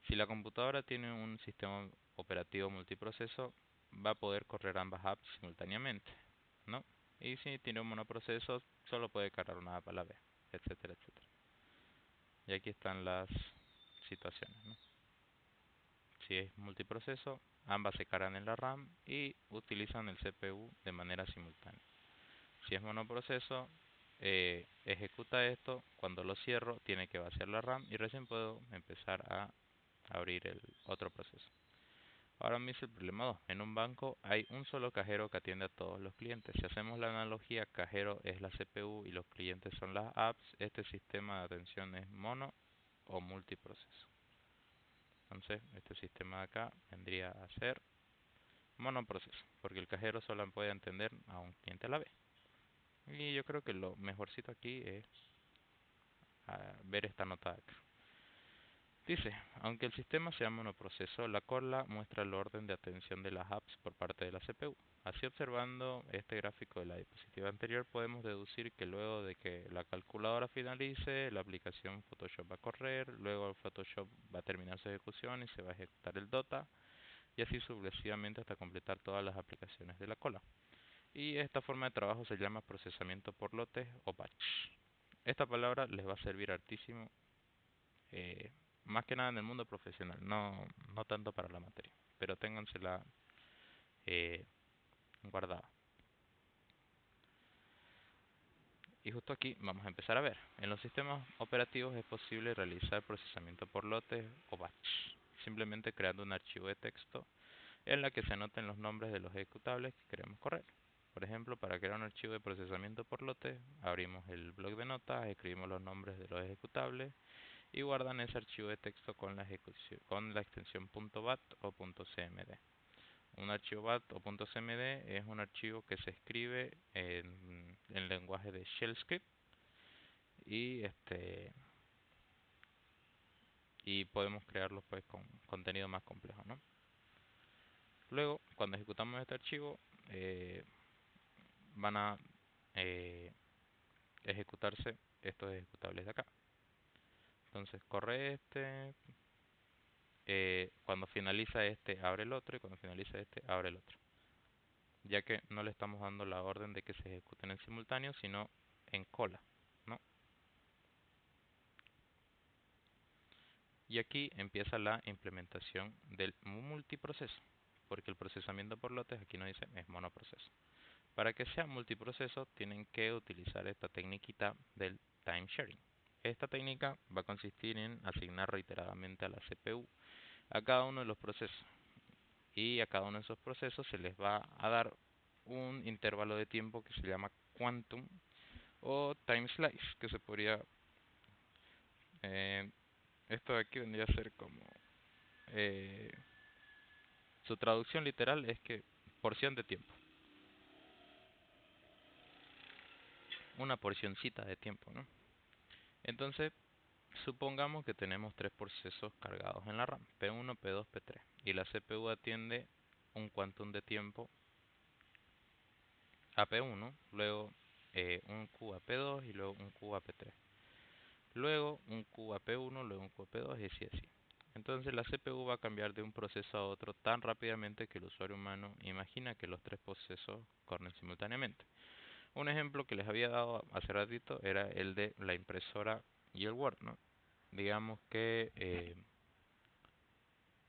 Si la computadora tiene un sistema operativo multiproceso, va a poder correr ambas apps simultáneamente, ¿no? Y si tiene un monoproceso, solo puede cargar una app a la vez, etcétera, etcétera. Y aquí están las situaciones, ¿no? Si es multiproceso, ambas se cargan en la RAM y utilizan el CPU de manera simultánea. Si es monoproceso, ejecuta esto, cuando lo cierro tiene que vaciar la RAM y recién puedo empezar a abrir el otro proceso. Ahora me dice el problema 2. En un banco hay un solo cajero que atiende a todos los clientes. Si hacemos la analogía, cajero es la CPU y los clientes son las apps, este sistema de atención es mono o multiproceso. Entonces, este sistema de acá vendría a ser monoproceso, porque el cajero solo puede atender a un cliente a la vez. Y yo creo que lo mejorcito aquí es ver esta nota acá. Dice, aunque el sistema sea monoproceso, la cola muestra el orden de atención de las apps por parte de la CPU. Así, observando este gráfico de la diapositiva anterior, podemos deducir que luego de que la calculadora finalice, la aplicación Photoshop va a correr, luego el Photoshop va a terminar su ejecución y se va a ejecutar el Dota, y así sucesivamente hasta completar todas las aplicaciones de la cola. Y esta forma de trabajo se llama procesamiento por lotes o batch. Esta palabra les va a servir hartísimo, eh, más que nada en el mundo profesional, no tanto para la materia, pero téngansela eh, guardada. Y justo aquí vamos a empezar a ver. En los sistemas operativos es posible realizar procesamiento por lotes o batch, simplemente creando un archivo de texto en la que se anoten los nombres de los ejecutables que queremos correr. Por ejemplo, para crear un archivo de procesamiento por lotes, abrimos el bloc de notas, escribimos los nombres de los ejecutables y guardan ese archivo de texto con la extensión .bat o .cmd. Un archivo .bat o .cmd es un archivo que se escribe en lenguaje de shell script y y podemos crearlo pues con contenido más complejo, ¿no? Luego, cuando ejecutamos este archivo, eh, van a eh, ejecutarse estos ejecutables de acá. Entonces corre cuando finaliza este abre el otro y cuando finaliza este abre el otro, ya que no le estamos dando la orden de que se ejecuten en simultáneo, sino en cola, ¿no? Y aquí empieza la implementación del multiproceso, porque el procesamiento por lotes aquí no dice es monoproceso. Para que sea multiproceso, tienen que utilizar esta tecniquita del time sharing. Esta técnica va a consistir en asignar reiteradamente a la CPU a cada uno de los procesos. Y a cada uno de esos procesos se les va a dar un intervalo de tiempo que se llama quantum o time slice, que se podría... eh, esto de aquí vendría a ser como... eh, su traducción literal es que porción de tiempo. Una porcioncita de tiempo, ¿no? Entonces, supongamos que tenemos tres procesos cargados en la RAM, P1, P2, P3, y la CPU atiende un quantum de tiempo a P1, luego un Q a P2 y luego un Q a P3. Luego un Q a P1, luego un Q a P2 y así. Entonces la CPU va a cambiar de un proceso a otro tan rápidamente que el usuario humano imagina que los tres procesos corren simultáneamente. Un ejemplo que les había dado hace ratito era el de la impresora y el Word, ¿no? Digamos que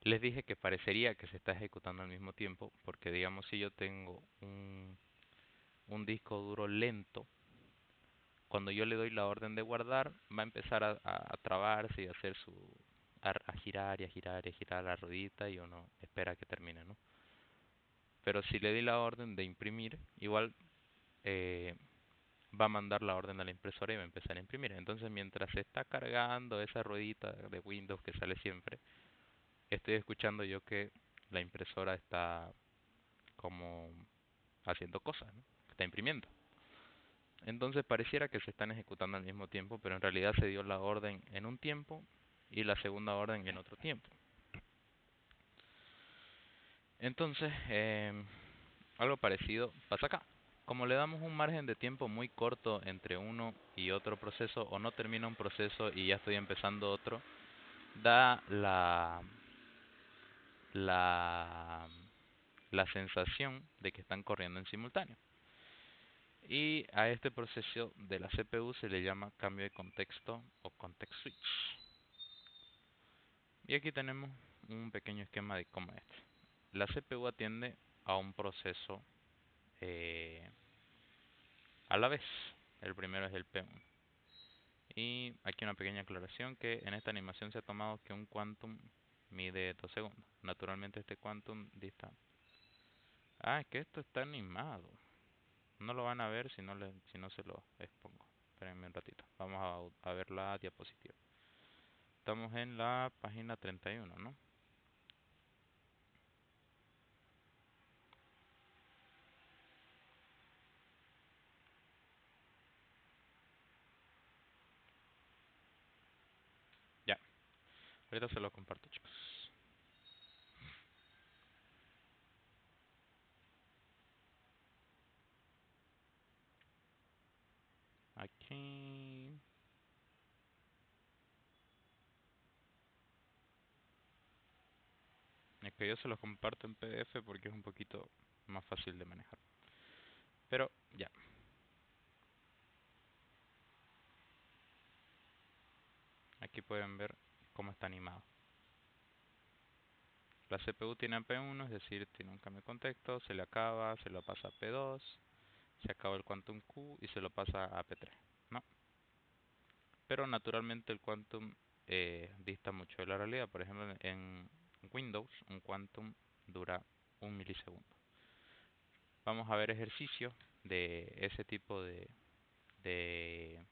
les dije que parecería que se está ejecutando al mismo tiempo, porque digamos si yo tengo un disco duro lento, cuando yo le doy la orden de guardar, va a empezar a trabarse y a hacer a girar y a girar y a girar la ruedita y uno espera que termine, ¿no? Pero si le di la orden de imprimir, igual eh, va a mandar la orden a la impresora y va a empezar a imprimir. Entonces, mientras se está cargando esa ruedita de Windows que sale siempre, estoy escuchando yo que la impresora está como haciendo cosas, ¿no? Está imprimiendo. Entonces pareciera que se están ejecutando al mismo tiempo, pero en realidad se dio la orden en un tiempo y la segunda orden en otro tiempo. Entonces, algo parecido pasa acá. Como le damos un margen de tiempo muy corto entre uno y otro proceso, o no termina un proceso y ya estoy empezando otro, da la, la sensación de que están corriendo en simultáneo. Y a este proceso de la CPU se le llama cambio de contexto o context switch. Y aquí tenemos un pequeño esquema de cómo es esto. La CPU atiende a un proceso eh, a la vez. El primero es el P1. Y aquí una pequeña aclaración que en esta animación se ha tomado que un quantum mide 2 segundos. Naturalmente este quantum dista... Ah, es que esto está animado. No lo van a ver si no se lo expongo. Espérenme un ratito. Vamos a ver la diapositiva. Estamos en la página 31, ¿no? Ya, ahorita se lo comparto, chicos. Aquí... Es que yo se los comparto en PDF porque es un poquito más fácil de manejar. Pero ya, aquí pueden ver cómo está animado. La CPU tiene a P1, es decir, tiene un cambio de contexto, se le acaba, se lo pasa a P2, se acaba el quantum Q y se lo pasa a P3, ¿no? Pero naturalmente el quantum dista mucho de la realidad. Por ejemplo, en Windows un quantum dura 1 milisegundo. Vamos a ver ejercicios de ese tipo de, de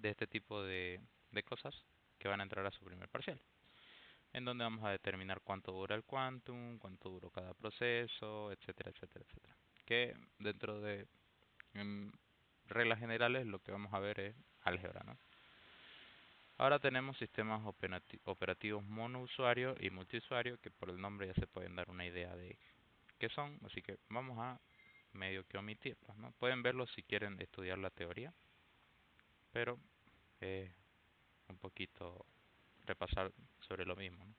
este tipo de cosas que van a entrar a su primer parcial, en donde vamos a determinar cuánto dura el quantum, cuánto duró cada proceso, etcétera, etcétera, etcétera. Que dentro de reglas generales lo que vamos a ver es álgebra, ¿no? Ahora tenemos sistemas operativos monousuario y multiusuario, que por el nombre ya se pueden dar una idea de qué son, así que vamos a medio que omitirlos, ¿no? Pueden verlos si quieren estudiar la teoría, pero un poquito repasar sobre lo mismo, ¿no?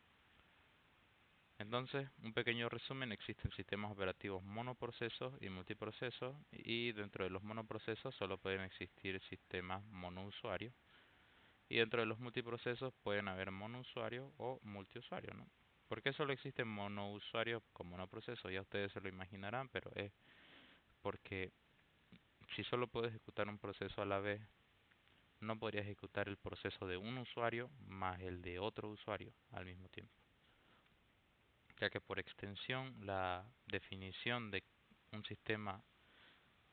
Entonces, un pequeño resumen, existen sistemas operativos monoprocesos y multiprocesos, y dentro de los monoprocesos solo pueden existir sistemas monousuarios, y dentro de los multiprocesos pueden haber monousuario o multiusuario, ¿no? ¿Por qué solo existen monousuarios con monoproceso? Ya ustedes se lo imaginarán, pero es porque si solo puedo ejecutar un proceso a la vez, no podría ejecutar el proceso de un usuario más el de otro usuario al mismo tiempo, ya que por extensión la definición de un sistema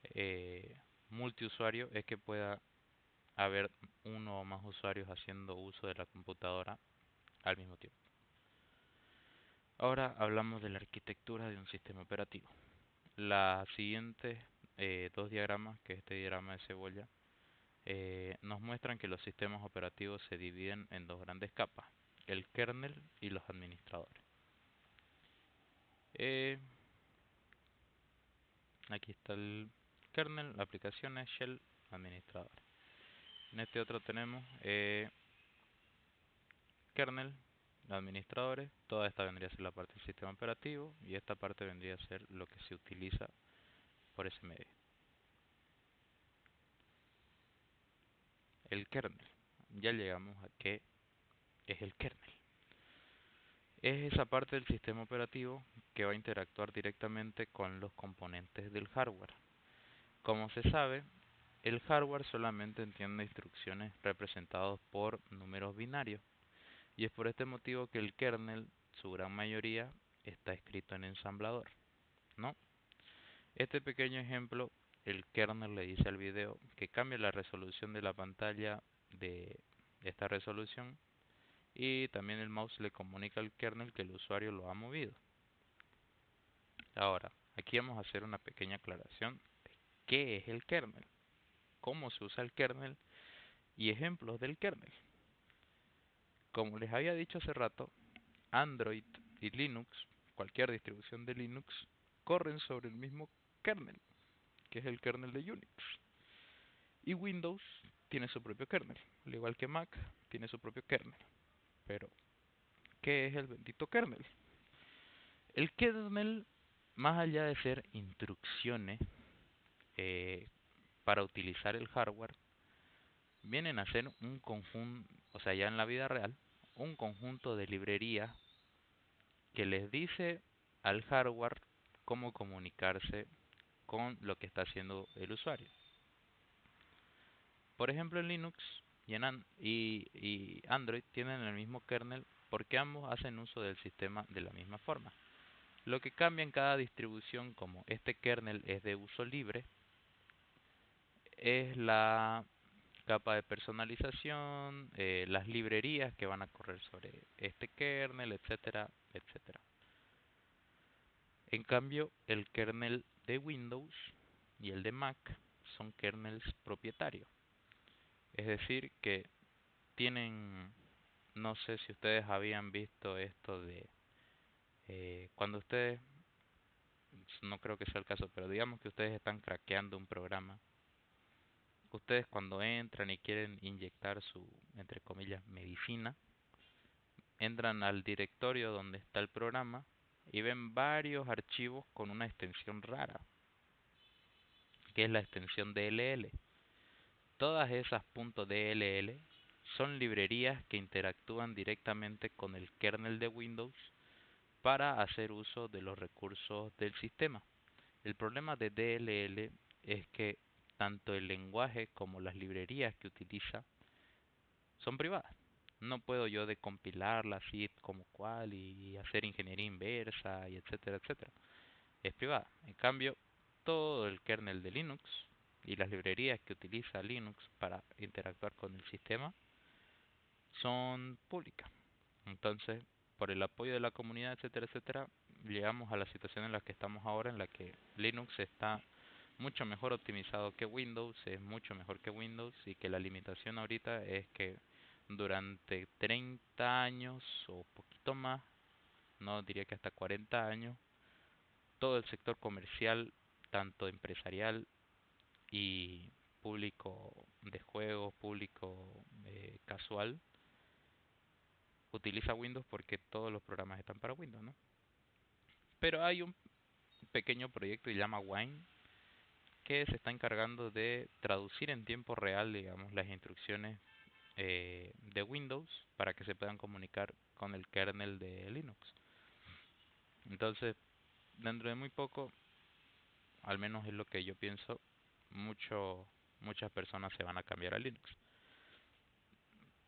eh, multiusuario es que pueda haber uno o más usuarios haciendo uso de la computadora al mismo tiempo. Ahora hablamos de la arquitectura de un sistema operativo. Las siguientes dos diagramas, que es este diagrama de cebolla, nos muestran que los sistemas operativos se dividen en dos grandes capas, el kernel y los administradores. Eh, Aquí está el kernel, aplicaciones, shell, administradores. En este otro tenemos kernel, administradores, toda esta vendría a ser la parte del sistema operativo y esta parte vendría a ser lo que se utiliza por ese medio. El kernel, ya llegamos a qué es el kernel. Es esa parte del sistema operativo que va a interactuar directamente con los componentes del hardware. Como se sabe, el hardware solamente entiende instrucciones representadas por números binarios y es por este motivo que el kernel, su gran mayoría, está escrito en ensamblador, ¿no? Este pequeño ejemplo, el kernel le dice al video que cambie la resolución de la pantalla de esta resolución y también el mouse le comunica al kernel que el usuario lo ha movido. Ahora, aquí vamos a hacer una pequeña aclaración de qué es el kernel, cómo se usa el kernel y ejemplos del kernel. Como les había dicho hace rato, Android y Linux, cualquier distribución de Linux, corren sobre el mismo kernel, que es el kernel de Unix. Y Windows tiene su propio kernel, al igual que Mac tiene su propio kernel. Pero, ¿qué es el bendito kernel? El kernel, más allá de ser instrucciones eh, para utilizar el hardware, vienen a ser un conjunto, o sea, ya en la vida real, un conjunto de librerías que les dice al hardware cómo comunicarse con lo que está haciendo el usuario. Por ejemplo, en Linux y Android tienen el mismo kernel porque ambos hacen uso del sistema de la misma forma. Lo que cambia en cada distribución, como este kernel es de uso libre, es la capa de personalización, las librerías que van a correr sobre este kernel, etcétera, etcétera. En cambio, el kernel de Windows y el de Mac son kernels propietarios. Es decir, que tienen, no sé si ustedes habían visto esto de cuando ustedes, no creo que sea el caso, pero digamos que ustedes están craqueando un programa. Ustedes cuando entran y quieren inyectar su, entre comillas, medicina, entran al directorio donde está el programa y ven varios archivos con una extensión rara, que es la extensión DLL. Todas esas .dll son librerías que interactúan directamente con el kernel de Windows para hacer uso de los recursos del sistema. El problema de DLL es que tanto el lenguaje como las librerías que utiliza son privadas. No puedo yo decompilarla así como cual y hacer ingeniería inversa y etcétera, etcétera. Es privada. En cambio, todo el kernel de Linux y las librerías que utiliza Linux para interactuar con el sistema son públicas. Entonces, por el apoyo de la comunidad, etcétera, etcétera, llegamos a la situación en la que estamos ahora, en la que Linux está mucho mejor optimizado que Windows, es mucho mejor que Windows y que la limitación ahorita es que durante 30 años o poquito más, no diría que hasta 40 años, todo el sector comercial, tanto empresarial y público de juegos, público casual, utiliza Windows porque todos los programas están para Windows, ¿no? Pero hay un pequeño proyecto que se llama Wine que se está encargando de traducir en tiempo real, digamos, las instrucciones de Windows para que se puedan comunicar con el kernel de Linux. Entonces, dentro de muy poco, al menos es lo que yo pienso, muchas personas se van a cambiar a Linux.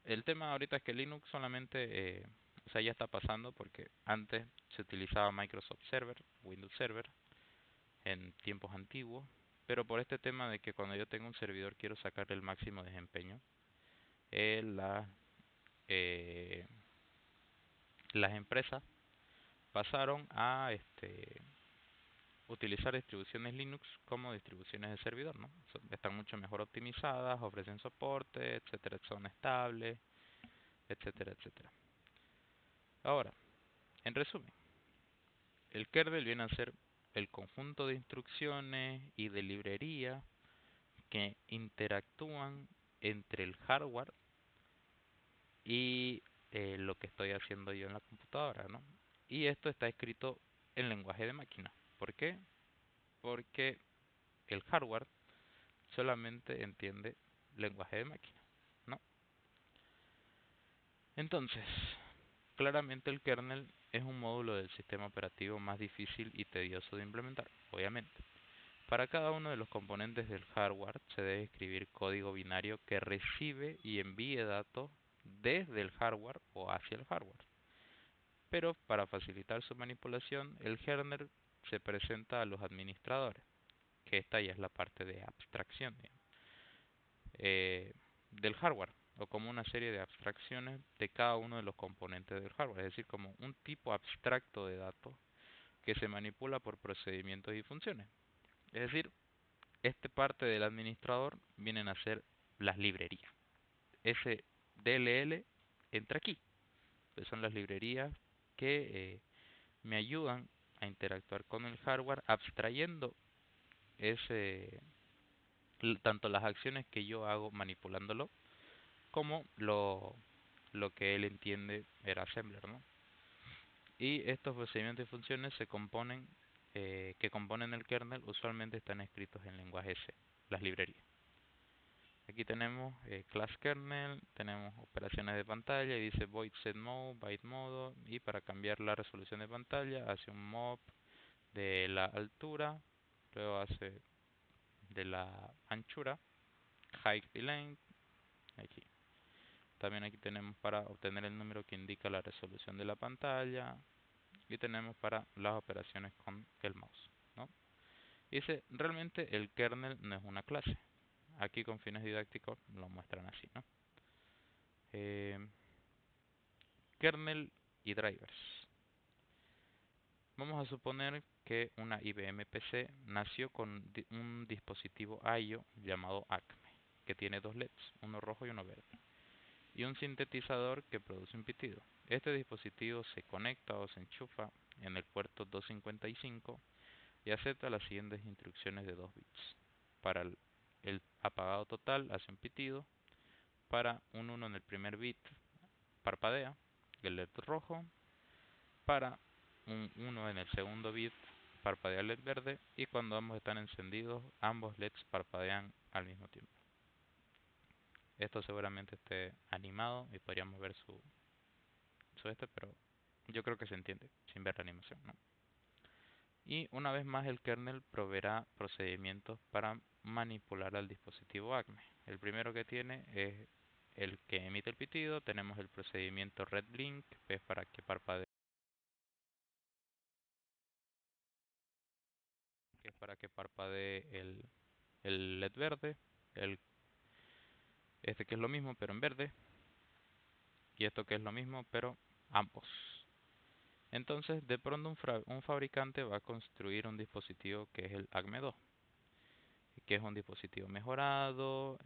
El tema ahorita es que Linux solamente, o sea, ya está pasando porque antes se utilizaba Microsoft Server, Windows Server, en tiempos antiguos, pero por este tema de que cuando yo tengo un servidor quiero sacarle el máximo desempeño, eh, la- eh, las empresas pasaron a utilizar distribuciones Linux como distribuciones de servidor, ¿no? Están mucho mejor optimizadas, ofrecen soporte, etcétera, son estables, etcétera, etcétera. Ahora, en resumen, el kernel viene a ser el conjunto de instrucciones y de librería que interactúan entre el hardware y lo que estoy haciendo yo en la computadora, ¿no? Y esto está escrito en lenguaje de máquina. ¿Por qué? Porque el hardware solamente entiende lenguaje de máquina, ¿no? Entonces, claramente el kernel es un módulo del sistema operativo más difícil y tedioso de implementar, obviamente. Para cada uno de los componentes del hardware se debe escribir código binario que recibe y envíe datos desde el hardware o hacia el hardware. Pero para facilitar su manipulación, el kernel se presenta a los administradores, que esta ya es la parte de abstracción, digamos, del hardware, o como una serie de abstracciones de cada uno de los componentes del hardware, es decir, como un tipo abstracto de datos que se manipula por procedimientos y funciones. Es decir, esta parte del administrador vienen a ser las librerías. Ese DLL entra aquí, que son las librerías que me ayudan a interactuar con el hardware abstrayendo ese tanto las acciones que yo hago manipulándolo como lo que él entiende era assembler, ¿no? Y estos procedimientos y funciones se componen que componen el kernel usualmente están escritos en lenguaje C, las librerías. Aquí tenemos class kernel, tenemos operaciones de pantalla y dice void set mode, byte modo, y para cambiar la resolución de pantalla hace un mop de la altura, luego hace de la anchura, height y length, aquí. También aquí tenemos para obtener el número que indica la resolución de la pantalla y tenemos para las operaciones con el mouse, ¿no? Dice, realmente el kernel no es una clase. Aquí con fines didácticos lo muestran así, ¿no? Eh, Kernel y drivers. Vamos a suponer que una IBM PC nació con un dispositivo I/O llamado ACME, que tiene dos LEDs, uno rojo y uno verde, y un sintetizador que produce un pitido. Este dispositivo se conecta o se enchufa en el puerto 255 y acepta las siguientes instrucciones de 2 bits. Para el apagado total hace un pitido, para un 1 en el primer bit parpadea el LED rojo, para un 1 en el segundo bit parpadea el LED verde y cuando ambos están encendidos ambos LEDs parpadean al mismo tiempo. Esto seguramente esté animado y podríamos ver pero yo creo que se entiende sin ver la animación, ¿no? Y una vez más el kernel proveerá procedimientos para manipular al dispositivo ACME. El primero que tiene es el que emite el pitido, tenemos el procedimiento red blink, que es para que parpadee el LED verde, el, este que es lo mismo pero en verde, y esto que es lo mismo pero ambos. Entonces, de pronto un fabricante va a construir un dispositivo que es el ACME 2, que es un dispositivo mejorado,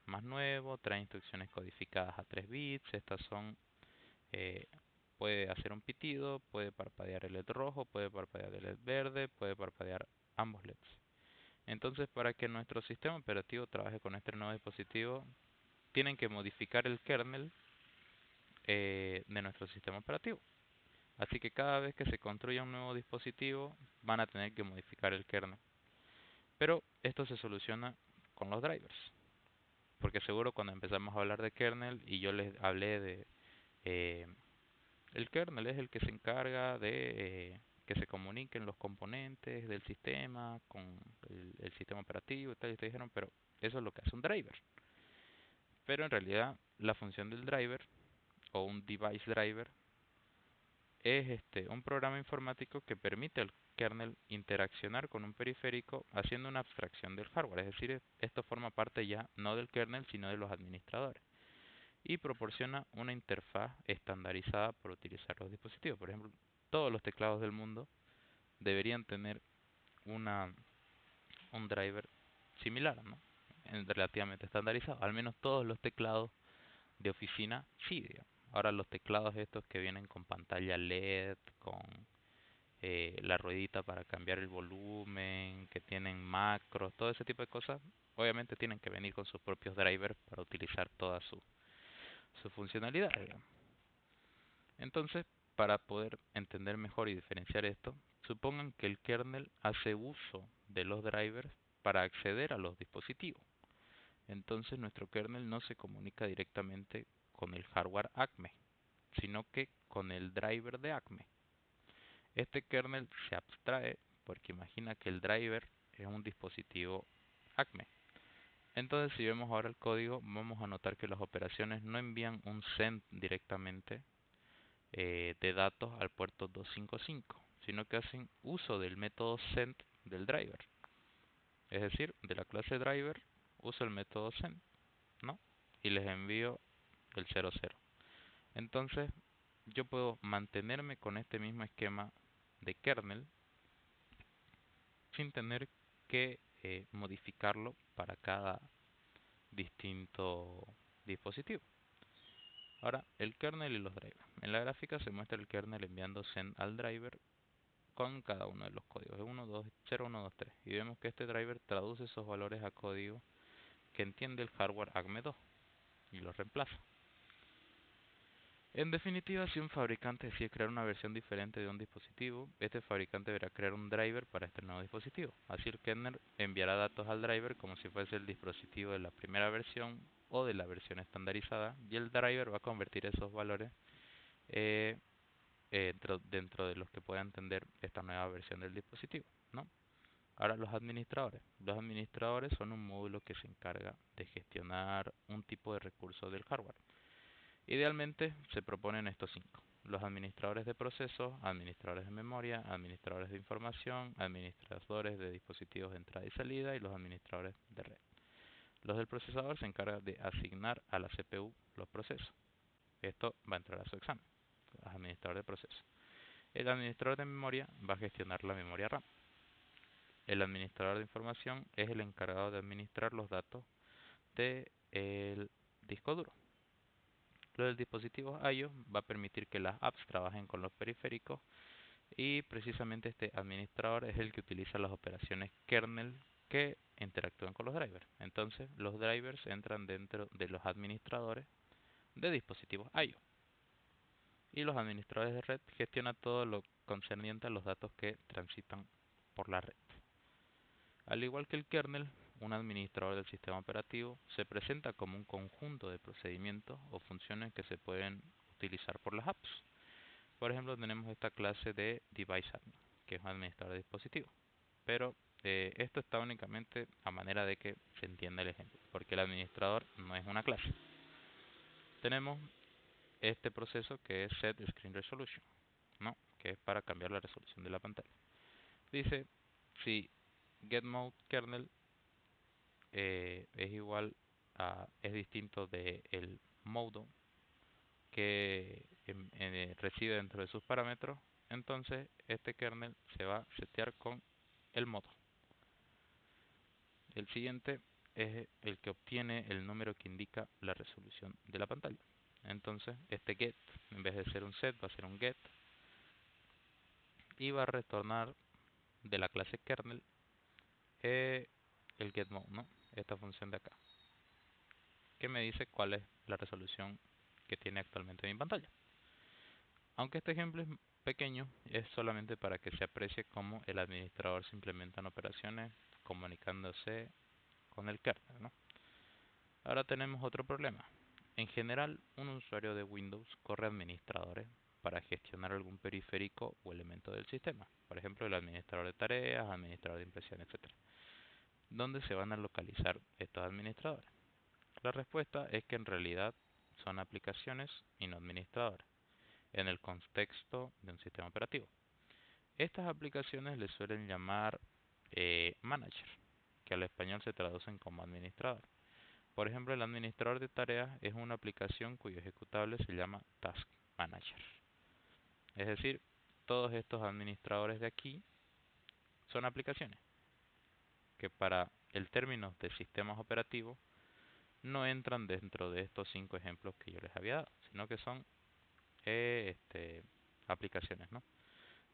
más nuevo, trae instrucciones codificadas a 3 bits. Estas son, eh, puede hacer un pitido, puede parpadear el LED rojo, puede parpadear el LED verde, puede parpadear ambos LEDs. Entonces, para que nuestro sistema operativo trabaje con este nuevo dispositivo, tienen que modificar el kernel de nuestro sistema operativo. Así que cada vez que se construya un nuevo dispositivo, van a tener que modificar el kernel. Pero esto se soluciona con los drivers. Porque seguro cuando empezamos a hablar de kernel y yo les hablé de... el kernel es el que se encarga de que se comuniquen los componentes del sistema con el sistema operativo y tal, y te dijeron, pero eso es lo que hace un driver. Pero en realidad la función del driver o un device driver es un programa informático que permite al kernel interaccionar con un periférico haciendo una abstracción del hardware. Es decir, esto forma parte ya no del kernel sino de los administradores y proporciona una interfaz estandarizada para utilizar los dispositivos. Por ejemplo, todos los teclados del mundo deberían tener una, un driver similar, ¿no? Relativamente estandarizado. Al menos todos los teclados de oficina, sí, digamos. Ahora los teclados estos que vienen con pantalla LED, con la ruedita para cambiar el volumen, que tienen macros, todo ese tipo de cosas, obviamente tienen que venir con sus propios drivers para utilizar toda su funcionalidad, digamos. Entonces, para poder entender mejor y diferenciar esto, supongan que el kernel hace uso de los drivers para acceder a los dispositivos. Entonces nuestro kernel no se comunica directamente con el hardware ACME, sino que con el driver de ACME. Este kernel se abstrae porque imagina que el driver es un dispositivo ACME. Entonces si vemos ahora el código, vamos a notar que las operaciones no envían un send directamente de datos al puerto 255, sino que hacen uso del método send del driver. Es decir, de la clase driver uso el método send, ¿no? Y les envío el 00. Entonces, yo puedo mantenerme con este mismo esquema de kernel sin tener que modificarlo para cada distinto dispositivo. Ahora, el kernel y los drivers. En la gráfica se muestra el kernel enviando send al driver con cada uno de los códigos, 1, 2, 0, 1, 2, 3. Y vemos que este driver traduce esos valores a código que entiende el hardware ACME 2 y los reemplaza. En definitiva, si un fabricante decide crear una versión diferente de un dispositivo, este fabricante deberá crear un driver para este nuevo dispositivo. Así el kernel enviará datos al driver como si fuese el dispositivo de la primera versión o de la versión estandarizada, y el driver va a convertir esos valores eh, dentro de los que pueda entender esta nueva versión del dispositivo, ¿no? Ahora los administradores. Los administradores son un módulo que se encarga de gestionar un tipo de recurso del hardware. Idealmente se proponen estos 5: los administradores de procesos, administradores de memoria, administradores de información, administradores de dispositivos de entrada y salida y los administradores de red. Los del procesador se encargan de asignar a la CPU los procesos. Esto va a entrar a su examen, administrador de procesos. El administrador de memoria va a gestionar la memoria RAM. El administrador de información es el encargado de administrar los datos del disco duro. Lo del dispositivo I/O va a permitir que las apps trabajen con los periféricos y precisamente este administrador es el que utiliza las operaciones kernel que interactúan con los drivers. Entonces los drivers entran dentro de los administradores de dispositivos I/O y los administradores de red gestionan todo lo concerniente a los datos que transitan por la red. Al igual que el kernel, un administrador del sistema operativo se presenta como un conjunto de procedimientos o funciones que se pueden utilizar por las apps. Por ejemplo, tenemos esta clase de Device Admin, que es un administrador de dispositivos. Pero esto está únicamente a manera de que se entienda el ejemplo, porque el administrador no es una clase. Tenemos este proceso que es Set Screen Resolution, ¿no? Que es para cambiar la resolución de la pantalla. Dice, si getModeKernel es igual a, es distinto de el modo que recibe dentro de sus parámetros, entonces este kernel se va a setear con el modo. El siguiente es el que obtiene el número que indica la resolución de la pantalla. Entonces este get, en vez de ser un set, va a ser un get y va a retornar de la clase kernel el getMode, ¿no? Esta función de acá, que me dice cuál es la resolución que tiene actualmente mi pantalla. Aunque este ejemplo es pequeño, es solamente para que se aprecie cómo el administrador se implementan operaciones comunicándose con el kernel, ¿no? Ahora tenemos otro problema. En general, un usuario de Windows corre administradores para gestionar algún periférico o elemento del sistema. Por ejemplo, el administrador de tareas, administrador de impresión, etcétera. ¿Dónde se van a localizar estos administradores? La respuesta es que en realidad son aplicaciones y no administradores en el contexto de un sistema operativo. Estas aplicaciones le suelen llamar manager, que al español se traducen como administrador. Por ejemplo, el administrador de tareas es una aplicación cuyo ejecutable se llama Task Manager. Es decir, todos estos administradores de aquí son aplicaciones que para el término de sistemas operativos no entran dentro de estos 5 ejemplos que yo les había dado, sino que son aplicaciones, ¿no?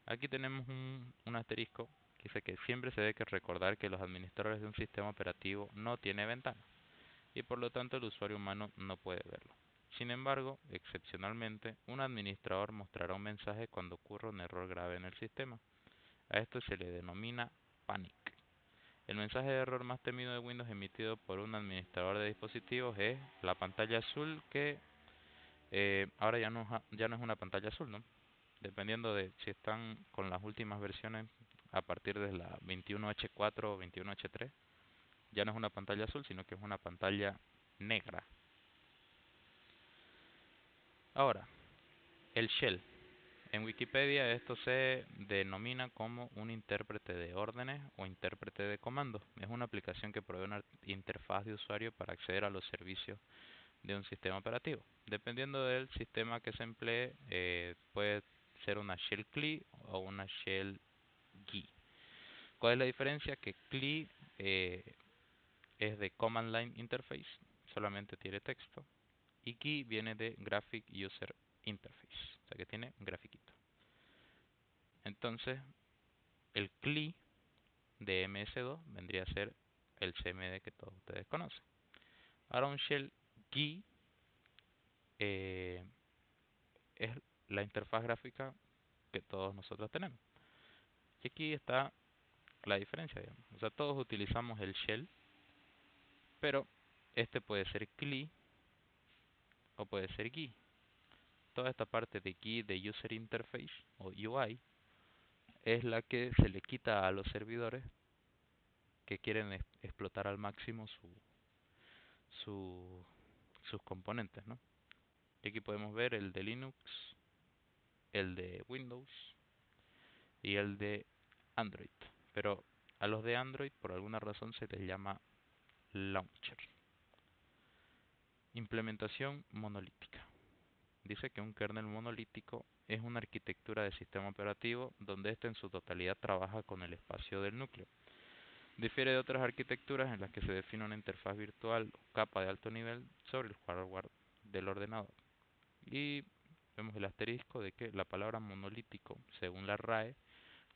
Aquí tenemos un asterisco que dice que siempre se debe recordar que los administradores de un sistema operativo no tienen ventana y por lo tanto el usuario humano no puede verlo. Sin embargo, excepcionalmente, un administrador mostrará un mensaje cuando ocurra un error grave en el sistema. A esto se le denomina panic. El mensaje de error más temido de Windows emitido por un administrador de dispositivos es la pantalla azul que ahora ya no es una pantalla azul, ¿no? Dependiendo de si están con las últimas versiones a partir de la 21H4 o 21H3, ya no es una pantalla azul, sino que es una pantalla negra. Ahora, el shell. En Wikipedia esto se denomina como un intérprete de órdenes o intérprete de comandos. Es una aplicación que provee una interfaz de usuario para acceder a los servicios de un sistema operativo. Dependiendo del sistema que se emplee, puede ser una shell CLI o una shell GUI. ¿Cuál es la diferencia? Que CLI es de Command Line Interface, solamente tiene texto, y GUI viene de Graphic User Interface, o sea que tiene un grafiquito. Entonces, el CLI de MS2 vendría a ser el CMD que todos ustedes conocen. Ahora un shell GUI eh, es la interfaz gráfica que todos nosotros tenemos. Y aquí está la diferencia, digamos. O sea, todos utilizamos el shell, pero este puede ser CLI o puede ser GUI. Toda esta parte de GUI de User Interface o UI es la que se le quita a los servidores que quieren explotar al máximo su, sus componentes, ¿no? Y aquí podemos ver el de Linux, el de Windows y el de Android. Pero a los de Android por alguna razón se les llama Launcher. Implementación monolítica. Dice que un kernel monolítico es una arquitectura de sistema operativo donde éste en su totalidad trabaja con el espacio del núcleo. Difiere de otras arquitecturas en las que se define una interfaz virtual o capa de alto nivel sobre el hardware del ordenador. Y vemos el asterisco de que la palabra monolítico, según la RAE,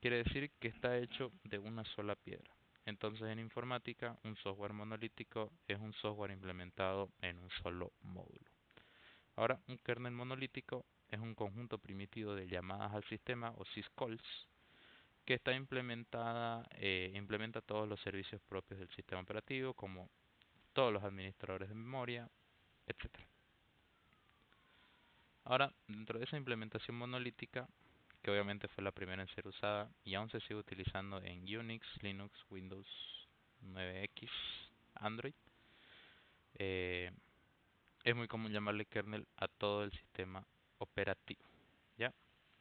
quiere decir que está hecho de una sola piedra. Entonces en informática, un software monolítico es un software implementado en un solo módulo. Ahora, un kernel monolítico es un conjunto primitivo de llamadas al sistema o syscalls que está implementa todos los servicios propios del sistema operativo, como todos los administradores de memoria, etcétera. Ahora, dentro de esa implementación monolítica, que obviamente fue la primera en ser usada y aún se sigue utilizando en Unix, Linux, Windows 9X, Android, eh, es muy común llamarle kernel a todo el sistema operativo, ¿ya?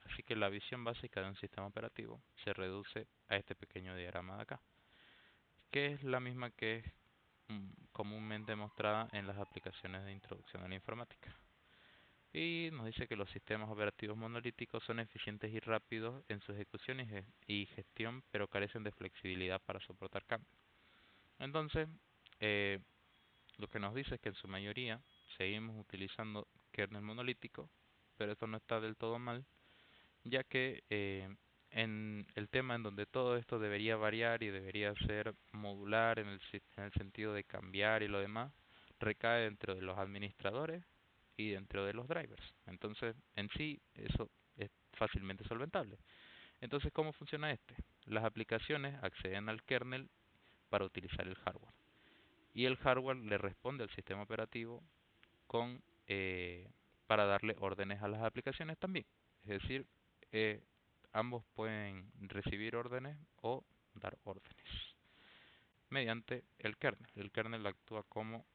Así que la visión básica de un sistema operativo se reduce a este pequeño diagrama de acá, que es la misma que es comúnmente mostrada en las aplicaciones de introducción a la informática. Y nos dice que los sistemas operativos monolíticos son eficientes y rápidos en su ejecución y gestión, pero carecen de flexibilidad para soportar cambios. Entonces, eh, lo que nos dice es que en su mayoría seguimos utilizando kernel monolítico, pero esto no está del todo mal, ya que en el tema en donde todo esto debería variar y debería ser modular en el sentido de cambiar y lo demás, recae dentro de los administradores y dentro de los drivers. Entonces, en sí, eso es fácilmente solventable. Entonces, ¿cómo funciona este? Las aplicaciones acceden al kernel para utilizar el hardware. Y el hardware le responde al sistema operativo con para darle órdenes a las aplicaciones también. es decir, eh, ambos pueden recibir órdenes o dar órdenes mediante el kernel. El kernel actúa como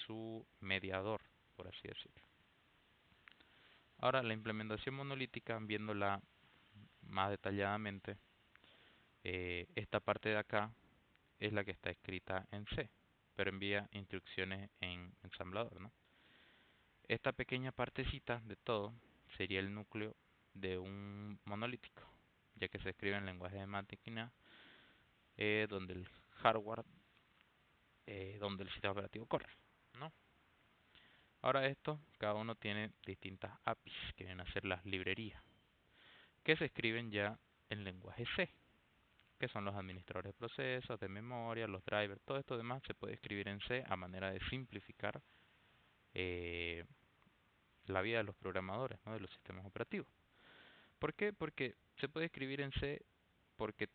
su mediador, por así decirlo. Ahora, la implementación monolítica, viéndola más detalladamente, esta parte de acá es la que está escrita en C, pero envía instrucciones en ensamblador, ¿no? Esta pequeña partecita de todo sería el núcleo de un monolítico, ya que se escribe en lenguaje de máquina, donde el hardware, donde el sistema operativo corre, ¿no? Ahora esto, cada uno tiene distintas APIs, que vienen a ser las librerías, que se escriben ya en lenguaje C, que son los administradores de procesos, de memoria, los drivers, todo esto demás se puede escribir en C a manera de simplificar eh, la vida de los programadores, ¿no? De los sistemas operativos. ¿Por qué? Porque se puede escribir en C porque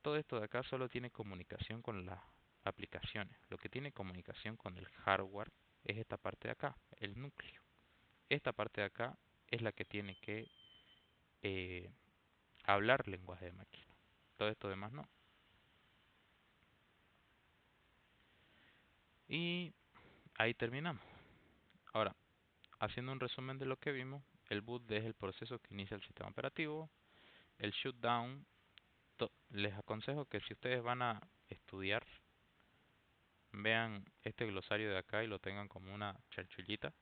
todo esto de acá solo tiene comunicación con las aplicaciones. Lo que tiene comunicación con el hardware es esta parte de acá, el núcleo. Esta parte de acá es la que tiene que eh, hablar lenguaje de máquina. Todo esto demás no. Y ahí terminamos. Ahora, haciendo un resumen de lo que vimos, el boot es el proceso que inicia el sistema operativo. El shutdown, les aconsejo que si ustedes van a estudiar, vean este glosario de acá y lo tengan como una chanchullita.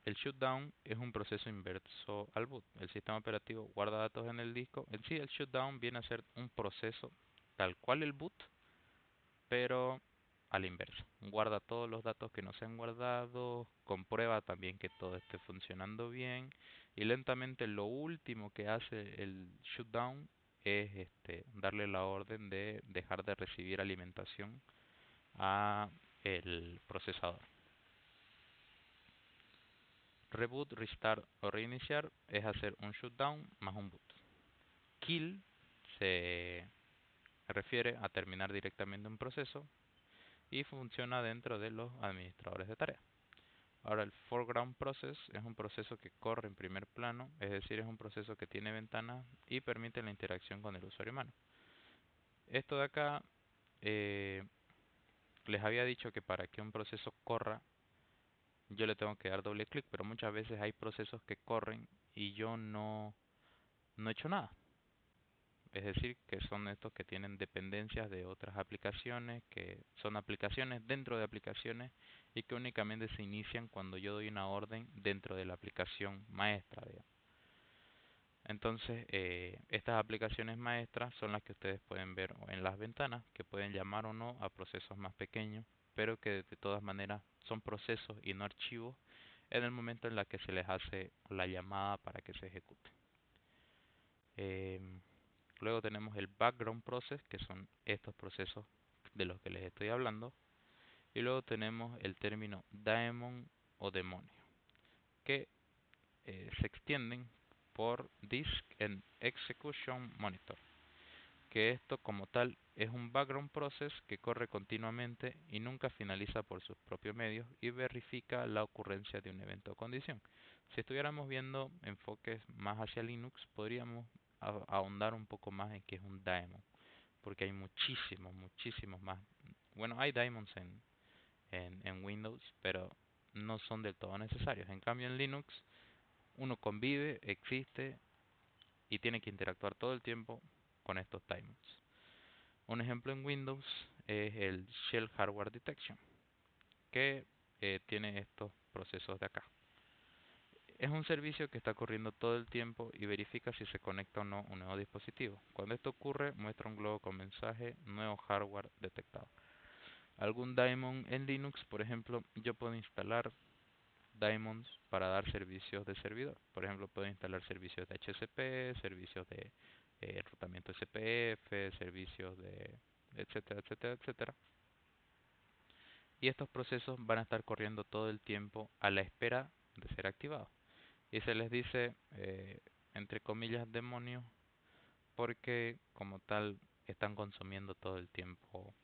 El shutdown es un proceso inverso al boot. El sistema operativo guarda datos en el disco. En sí, el shutdown viene a ser un proceso tal cual el boot, pero a la inversa. Guarda todos los datos que no se han guardado, comprueba también que todo esté funcionando bien y lentamente lo último que hace el shutdown es darle la orden de dejar de recibir alimentación a el procesador. Reboot, restart o reiniciar es hacer un shutdown más un boot. Kill se refiere a terminar directamente un proceso y funciona dentro de los administradores de tareas. Ahora el foreground process es un proceso que corre en primer plano, es decir, es un proceso que tiene ventanas y permite la interacción con el usuario humano. Esto de acá, eh, les había dicho que para que un proceso corra, yo le tengo que dar doble clic, pero muchas veces hay procesos que corren y yo no he hecho nada. Es decir, que son estos que tienen dependencias de otras aplicaciones, que son aplicaciones dentro de aplicaciones y que únicamente se inician cuando yo doy una orden dentro de la aplicación maestra, digamos. Entonces, estas aplicaciones maestras son las que ustedes pueden ver en las ventanas, que pueden llamar o no a procesos más pequeños, pero que de todas maneras son procesos y no archivos en el momento en la que se les hace la llamada para que se ejecute. Em, Luego tenemos el background process, que son estos procesos de los que les estoy hablando. Y luego tenemos el término daemon o demonio, que se extienden por Disk and Execution Monitor, que esto como tal es un background process que corre continuamente y nunca finaliza por sus propios medios y verifica la ocurrencia de un evento o condición. Si estuviéramos viendo enfoques más hacia Linux, podríamos ahondar un poco más en qué es un daemon, porque hay muchísimos más. Bueno, hay daemons en Windows, pero no son del todo necesarios. En cambio en Linux uno convive, existe y tiene que interactuar todo el tiempo con estos daemons. Un ejemplo en Windows es el Shell Hardware Detection, que tiene estos procesos de acá. Es un servicio que está corriendo todo el tiempo y verifica si se conecta o no un nuevo dispositivo. Cuando esto ocurre, muestra un globo con mensaje nuevo hardware detectado. Algún daemon en Linux, por ejemplo, yo puedo instalar daemons para dar servicios de servidor. Por ejemplo, puedo instalar servicios de HCP, servicios de enrutamiento SPF, servicios de etcétera, etcétera, etcétera. Y estos procesos van a estar corriendo todo el tiempo a la espera de ser activados. Y se les dice, entre comillas, demonios, porque como tal están consumiendo todo el tiempo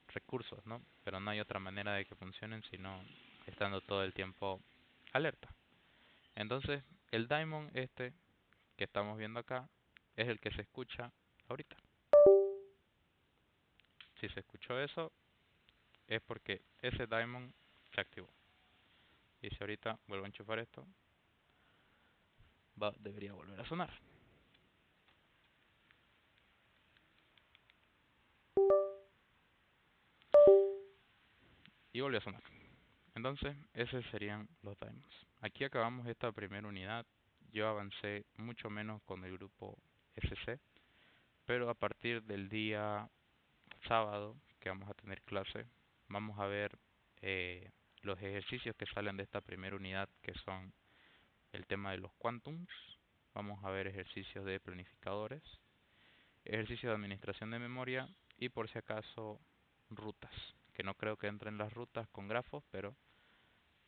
recursos, ¿no? Pero no hay otra manera de que funcionen sino estando todo el tiempo alerta. Entonces, El diamond este que estamos viendo acá es el que se escucha ahorita. Si se escuchó eso, es porque ese diamond se activó. Y si ahorita vuelvo a enchufar esto, debería volver a sonar. Y volvió a sonar. Entonces, esos serían los diamonds. Aquí acabamos esta primera unidad. Yo avancé mucho menos con el grupo SC, pero a partir del día sábado, que vamos a tener clase, vamos a ver los ejercicios que salen de esta primera unidad, que son el tema de los quantums. Vamos a ver ejercicios de planificadores, ejercicios de administración de memoria y por si acaso rutas, que no creo que entren las rutas con grafos, pero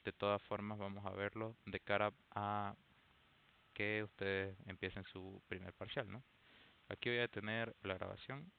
de todas formas vamos a verlo de cara a que ustedes empiecen su primer parcial, ¿no? Aquí voy a detener la grabación